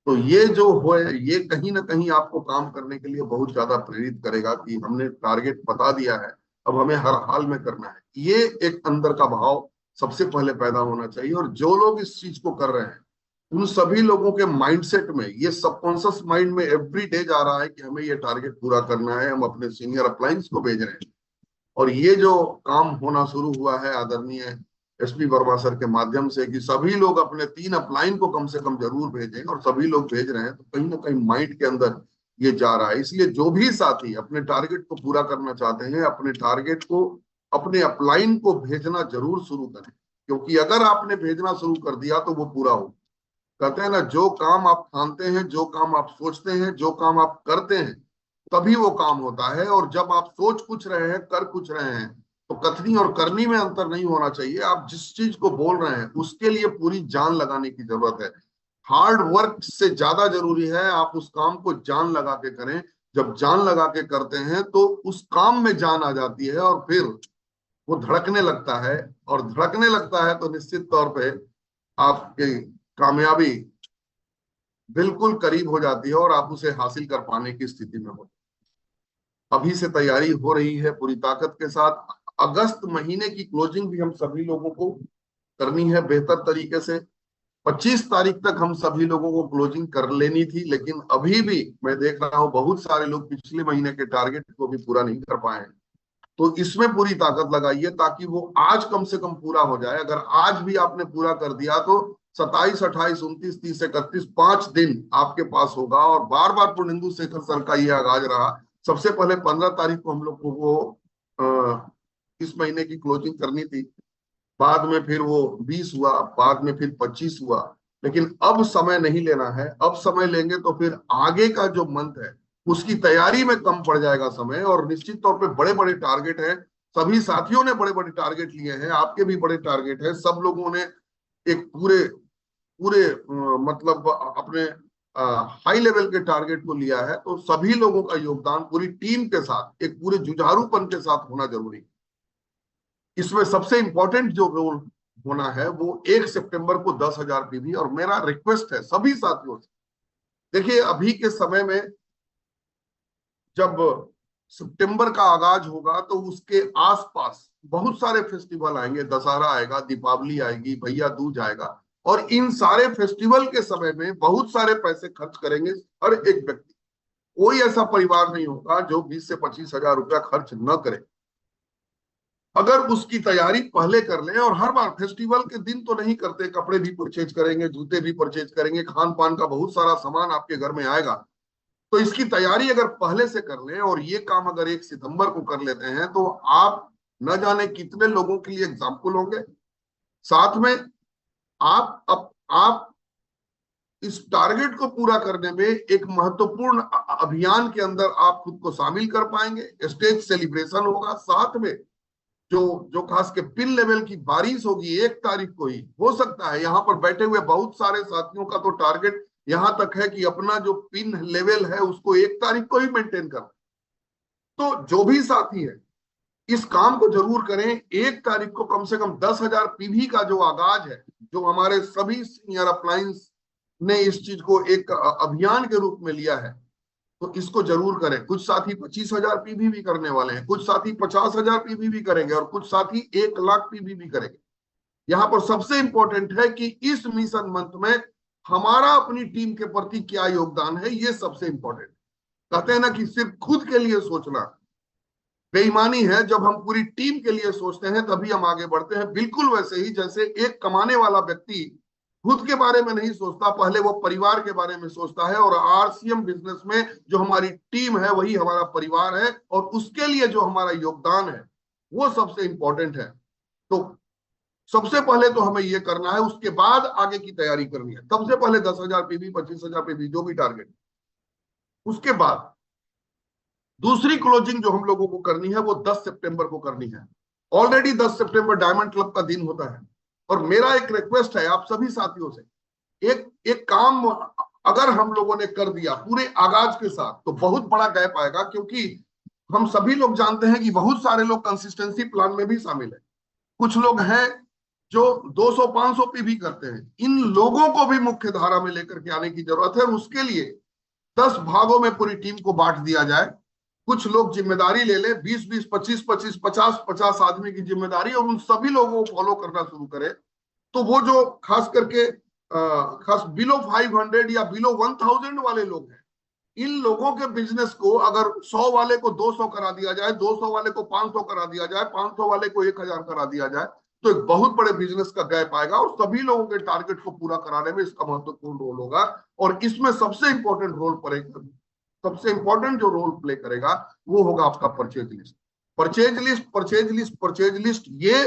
तो ये जो हो, ये कहीं ना कहीं आपको काम करने के लिए बहुत ज्यादा प्रेरित करेगा कि हमने टारगेट बता दिया है, अब हमें हर हाल में करना है। ये एक अंदर का भाव सबसे पहले पैदा होना चाहिए। और जो लोग इस चीज को कर रहे हैं उन सभी लोगों के माइंडसेट में, ये सबकॉन्शियस माइंड में एवरी डे जा रहा है कि हमें ये टारगेट पूरा करना है, हम अपने सीनियर अपलाइंस को भेज रहे हैं। और ये जो काम होना शुरू हुआ है आदरणीय एसपी वर्मा सर के माध्यम से, कि सभी लोग अपने 3 अपलाइन को कम से कम जरूर भेजें, और सभी लोग भेज रहे हैं, तो कहीं ना कहीं माइंड के अंदर ये जा रहा है। इसलिए जो भी साथी अपने टारगेट को पूरा करना चाहते हैं, अपने टारगेट को, अपने अपलाइन को भेजना जरूर शुरू करें। क्योंकि अगर आपने भेजना शुरू कर दिया तो वो पूरा हो। कहते हैं ना, जो काम आप ठानते हैं, जो काम आप सोचते हैं, जो काम आप करते हैं, तभी वो काम होता है। और जब आप सोच कुछ रहे हैं, कर कुछ रहे हैं, तो कथनी और करनी में अंतर नहीं होना चाहिए। आप जिस चीज को बोल रहे हैं उसके लिए पूरी जान लगाने की जरूरत है। हार्ड वर्क से ज्यादा जरूरी है आप उस काम को जान लगा के करें। जब जान लगा के करते हैं तो उस काम में जान आ जाती है और फिर वो धड़कने लगता है। और धड़कने लगता है तो निश्चित तौर पे आपकी कामयाबी बिल्कुल करीब हो जाती है और आप उसे हासिल कर पाने की स्थिति में हो। अभी से तैयारी हो रही है पूरी ताकत के साथ। अगस्त महीने की क्लोजिंग भी हम सभी लोगों को करनी है बेहतर तरीके से। 25 तारीख तक हम सभी लोगों को क्लोजिंग कर लेनी थी, लेकिन अभी भी मैं देख रहा हूं बहुत सारे लोग पिछले महीने के टारगेट को भी पूरा नहीं कर पाए हैं। तो इसमें पूरी ताकत लगाइए ताकि वो आज कम से कम पूरा हो जाए। अगर आज भी आपने पूरा कर दिया तो 27, 28, 29, 30, 31 5 दिन आपके पास होगा। और बार बार पूर्णेंदु शेखर सर का ये आगाज रहा। सबसे पहले 15 तारीख को हम लोग को वो इस महीने की क्लोजिंग करनी थी, बाद में फिर वो 20 हुआ, बाद में फिर 25 हुआ। लेकिन अब समय नहीं लेना है। अब समय लेंगे तो फिर आगे का जो मंथ है उसकी तैयारी में कम पड़ जाएगा समय। और निश्चित तौर पे बड़े बड़े टारगेट हैं, सभी साथियों ने बड़े बड़े टारगेट लिए हैं, आपके भी बड़े टारगेट हैं। सब लोगों ने एक पूरे पूरे मतलब अपने हाई लेवल के टारगेट को लिया है। तो सभी लोगों का योगदान पूरी टीम के साथ एक पूरे जुझारूपन के साथ होना जरूरी है। इसमें सबसे इंपॉर्टेंट जो रोल होना है वो 1 सितंबर को 10,000 पीवी। और मेरा रिक्वेस्ट है सभी साथियों से, देखिए अभी के समय में जब सितंबर का आगाज होगा तो उसके आसपास बहुत सारे फेस्टिवल आएंगे। दशहरा आएगा, दीपावली आएगी, भैया दूज आएगा। और इन सारे फेस्टिवल के समय में बहुत सारे पैसे खर्च करेंगे हर एक व्यक्ति। कोई ऐसा परिवार नहीं होगा जो 20 से 25 हजार रुपया खर्च न करे अगर उसकी तैयारी पहले कर लें। और हर बार फेस्टिवल के दिन तो नहीं करते, कपड़े भी परचेज करेंगे, जूते भी परचेज करेंगे, खान पान का बहुत सारा सामान आपके घर में आएगा। तो इसकी तैयारी अगर पहले से कर लें और ये काम अगर 1 सितंबर को कर लेते हैं तो आप न जाने कितने लोगों के लिए एग्जाम्पल होंगे। साथ में आप इस टारगेट को पूरा करने में एक महत्वपूर्ण अभियान के अंदर आप खुद को शामिल कर पाएंगे। स्टेज सेलिब्रेशन होगा, साथ में जो खास के पिन लेवल की बारिश होगी 1 तारीख को ही। हो सकता है यहाँ पर बैठे हुए बहुत सारे साथियों का तो टारगेट यहां तक है कि अपना जो पिन लेवल है उसको 1 तारीख को ही मेंटेन करना। तो जो भी साथी है इस काम को जरूर करें। 1 तारीख को कम से कम 10,000 पीवी का जो आगाज है, जो हमारे सभी सीनियर अप्लायंस ने इस चीज को एक अभियान के रूप में लिया है, तो इसको जरूर करें। कुछ साथी 25,000 पीवी भी करने वाले हैं, कुछ साथी 50,000 पीवी भी करेंगे और कुछ साथी 1 लाख पीवी भी करेंगे। यहाँ पर सबसे इंपॉर्टेंट है कि इस मिशन मंथ में हमारा अपनी टीम के प्रति क्या योगदान है, ये सबसे इंपॉर्टेंट। कहते हैं ना कि सिर्फ खुद के लिए सोचना बेईमानी है। जब हम पूरी टीम के लिए सोचते हैं तभी हम आगे बढ़ते हैं। बिल्कुल वैसे ही जैसे एक कमाने वाला व्यक्ति खुद के बारे में नहीं सोचता, पहले वो परिवार के बारे में सोचता है। और आरसीएम बिजनेस में जो हमारी टीम है वही हमारा परिवार है और उसके लिए जो हमारा योगदान है वो सबसे इंपॉर्टेंट है। तो सबसे पहले तो हमें ये करना है, उसके बाद आगे की तैयारी करनी है। सबसे पहले 10,000 पीवी, 25,000 पीवी, जो भी टारगेट। उसके बाद दूसरी क्लोजिंग जो हम लोगों को करनी है वो 10 सितंबर को करनी है। ऑलरेडी 10 सितंबर डायमंड क्लब का दिन होता है। और मेरा एक रिक्वेस्ट है आप सभी साथियों से, एक काम अगर हम लोगों ने कर दिया पूरे आगाज के साथ तो बहुत बड़ा गैप आएगा। क्योंकि हम सभी लोग जानते हैं कि बहुत सारे लोग कंसिस्टेंसी प्लान में भी शामिल है। कुछ लोग हैं जो 200-500 पीवी करते हैं। इन लोगों को भी मुख्य धारा में लेकर के आने की जरूरत है। उसके लिए 10 भागों में पूरी टीम को बांट दिया जाए। कुछ लोग जिम्मेदारी ले ले, 20-20, 25-25, 50-50 आदमी की जिम्मेदारी, और उन सभी लोगों को फॉलो करना शुरू करें। तो वो जो खास करके खास बिलो 500 या बिलो 1000 वाले लोग हैं, इन लोगों के बिजनेस को अगर 100 वाले को 200 करा दिया जाए, 200 वाले को 500 करा दिया जाए, 500 वाले को 1000 करा दिया जाए, तो एक बहुत बड़े बिजनेस का गैप आएगा और सभी लोगों के टारगेट को पूरा कराने में इसका महत्वपूर्ण रोल होगा। और इसमें सबसे इंपॉर्टेंट रोल पड़ेगा, सबसे इंपॉर्टेंट जो रोल प्ले करेगा वो होगा आपका परचेज लिस्ट। परचेज लिस्ट ये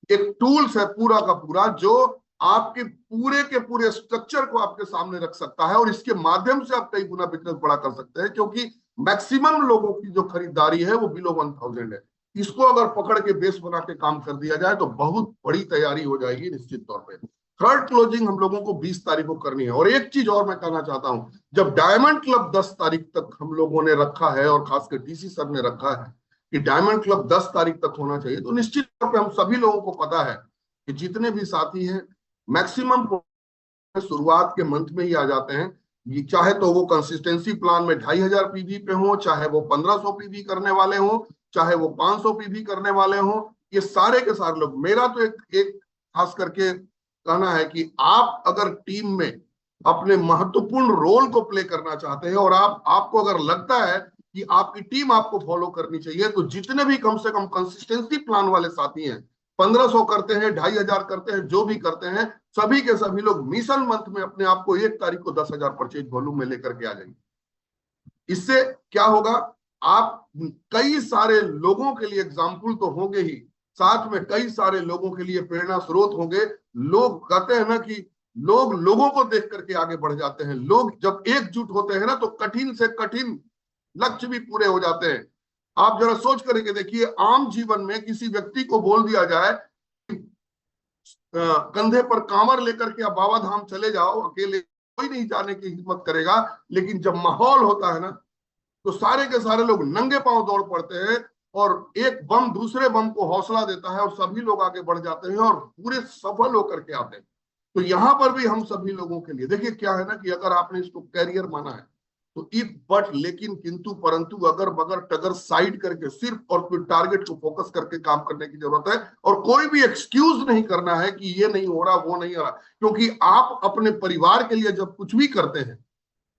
एक टूल्स है पूरा का पूरा, जो आपके पूरे के पूरे स्ट्रक्चर को आपके सामने रख सकता है और इसके माध्यम से आप कई गुना बिजनेस बड़ा कर सकते हैं। क्योंकि मैक्सिमम लोगों की जो खरीदारी है वो बिलो 1000 है। इसको अगर पकड़ के बेस बना के काम कर दिया जाए तो बहुत बड़ी तैयारी हो जाएगी निश्चित तौर पे। थर्ड क्लोजिंग हम लोगों को 20 तारीख को करनी है। और एक चीज और मैं कहना चाहता हूं, जब डायमंड क्लब 10 तारीख तक हम लोगों ने रखा है और खासकर डीसी सर ने रखा है कि डायमंड क्लब 10 तारीख तक होना चाहिए, तो निश्चित तौर पे हम सभी लोगों को पता है कि जितने भी साथी हैं मैक्सिमम शुरुआत के मंथ में ही आ जाते हैं। ये चाहे तो वो कंसिस्टेंसी प्लान में 2500 पीवी पे हो, चाहे वो 1500 पीवी करने वाले हो, चाहे वो 500 पीवी करने वाले हो, ये सारे के सारे लोग। मेरा तो एक खास करके कहना है कि आप अगर टीम में अपने महत्वपूर्ण रोल को प्ले करना चाहते हैं और आपको अगर लगता है कि आपकी टीम आपको फॉलो करनी चाहिए, तो जितने भी कम से कम कंसिस्टेंसी प्लान वाले साथी हैं, 1500 करते हैं, 2500 करते हैं, जो भी करते हैं, सभी के सभी लोग मिशन मंथ में अपने आप को 1 तारीख को 10,000 परचेज वॉल्यूम में लेकर के आ जाएंगे। इससे क्या होगा, आप कई सारे लोगों के लिए एग्जाम्पल तो होंगे ही, साथ में कई सारे लोगों के लिए प्रेरणा स्रोत होंगे। लोग कहते हैं ना कि लोग लोगों को देख करके आगे बढ़ जाते हैं। लोग जब एकजुट होते हैं ना तो कठिन से कठिन लक्ष्य भी पूरे हो जाते हैं। आप जरा सोच करके देखिए, आम जीवन में किसी व्यक्ति को बोल दिया जाए कंधे पर कांवर लेकर के आप बाबा धाम चले जाओ, अकेले कोई नहीं जाने की हिम्मत करेगा। लेकिन जब माहौल होता है ना तो सारे के सारे लोग नंगे पांव दौड़ पड़ते हैं और एक बम दूसरे बम को हौसला देता है और सभी लोग आगे बढ़ जाते हैं और पूरे सफल होकर के आते हैं। तो यहां पर भी हम सभी लोगों के लिए देखिए क्या है ना कि अगर आपने इसको कैरियर माना है तो इफ बट लेकिन किंतु परंतु अगर मगर टगर साइड करके सिर्फ और फिर टारगेट को फोकस करके काम करने की जरूरत है। और कोई भी एक्सक्यूज नहीं करना है कि ये नहीं हो रहा वो नहीं हो रहा, क्योंकि आप अपने परिवार के लिए जब कुछ भी करते हैं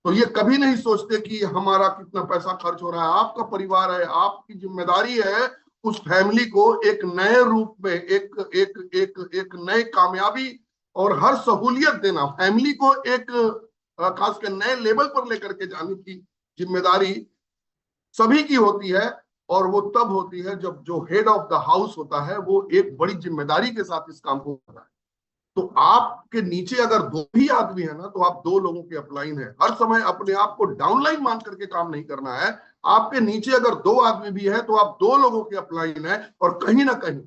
तो ये कभी नहीं सोचते कि हमारा कितना पैसा खर्च हो रहा है। आपका परिवार है, आपकी जिम्मेदारी है उस फैमिली को एक नए रूप में एक एक एक एक नए कामयाबी और हर सहूलियत देना, फैमिली को एक खासकर नए लेवल पर लेकर के जाने की जिम्मेदारी सभी की होती है। और वो तब होती है जब जो हेड ऑफ द हाउस होता है वो एक बड़ी जिम्मेदारी के साथ इस काम को करता है। तो आपके नीचे अगर 2 ही आदमी है ना तो आप 2 लोगों के अपलाइन है। हर समय अपने आप को डाउनलाइन मान करके काम नहीं करना है। आपके नीचे अगर 2 आदमी भी है तो आप 2 लोगों के अपलाइन है और कहीं ना कहीं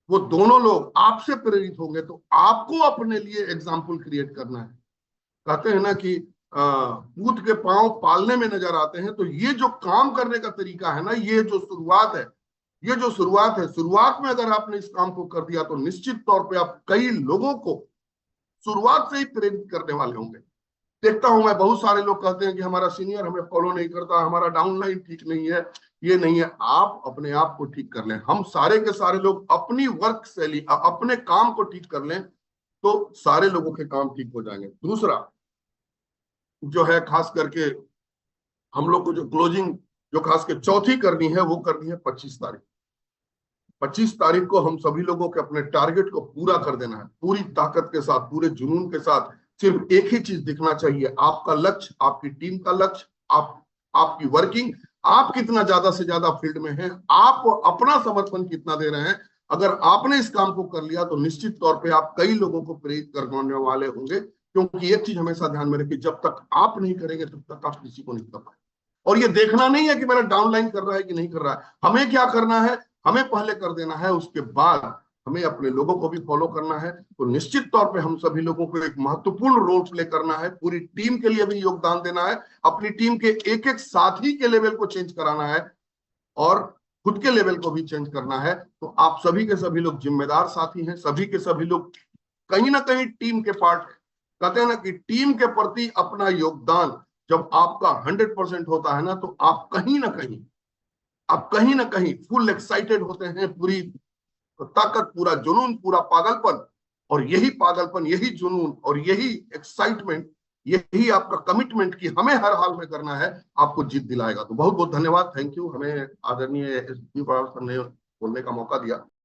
वो दोनों लोग आपसे प्रेरित होंगे। तो आपको अपने लिए एग्जाम्पल क्रिएट करना है। कहते हैं ना कि पूत के पांव पालने में नजर आते हैं। तो ये जो काम करने का तरीका है ना, ये जो शुरुआत है, ये जो शुरुआत है, शुरुआत में अगर आपने इस काम को कर दिया तो निश्चित तौर पे आप कई लोगों को शुरुआत से ही प्रेरित करने वाले होंगे। देखता हूं मैं बहुत सारे लोग कहते हैं कि हमारा सीनियर हमें फॉलो नहीं करता, हमारा डाउनलाइन ठीक नहीं है, ये नहीं है। आप अपने आप को ठीक कर लें। हम सारे के सारे लोग अपनी वर्क शैली अपने काम को ठीक कर लें तो सारे लोगों के काम ठीक हो जाएंगे। दूसरा जो है खास करके हम लोग को जो क्लोजिंग जो खास के चौथी करनी है वो करनी है 25 तारीख। 25 तारीख को हम सभी लोगों के अपने टारगेट को पूरा कर देना है पूरी ताकत के साथ, पूरे जुनून के साथ। सिर्फ एक ही चीज दिखना चाहिए, आपका लक्ष्य, आपकी टीम का लक्ष्य, आपकी वर्किंग, आप कितना ज्यादा से ज्यादा फील्ड में हैं, आप अपना समर्पण कितना दे रहे हैं। अगर आपने इस काम को कर लिया तो निश्चित तौर पे आप कई लोगों को प्रेरित करने वाले होंगे। क्योंकि एक चीज हमेशा ध्यान में रखिए, जब तक आप नहीं करेंगे तब तक आप किसी को नहीं कर पाए। और ये देखना नहीं है कि मेरा डाउनलाइन कर रहा है कि नहीं कर रहा है। हमें क्या करना है, हमें पहले कर देना है, उसके बाद हमें अपने लोगों को भी फॉलो करना है। तो निश्चित तौर पे हम सभी लोगों को एक महत्वपूर्ण रोल प्ले करना है, पूरी टीम के लिए भी योगदान देना है, अपनी टीम के एक एक साथी के लेवल को चेंज कराना है और खुद के लेवल को भी चेंज करना है। तो आप सभी के सभी लोग जिम्मेदार साथी हैं, सभी के सभी लोग कहीं ना कहीं टीम के पार्ट है। कहते हैं ना कि टीम के प्रति अपना योगदान जब आपका 100% होता है ना तो आप कहीं ना कहीं फुल एक्साइटेड होते हैं, पूरी ताकत, पूरा जुनून, पूरा पागलपन। और यही पागलपन, यही जुनून और यही एक्साइटमेंट, यही आपका कमिटमेंट कि हमें हर हाल में करना है, आपको जीत दिलाएगा। तो बहुत बहुत धन्यवाद, थैंक यू, हमें आदरणीय एसपी सर ने बोलने का मौका दिया।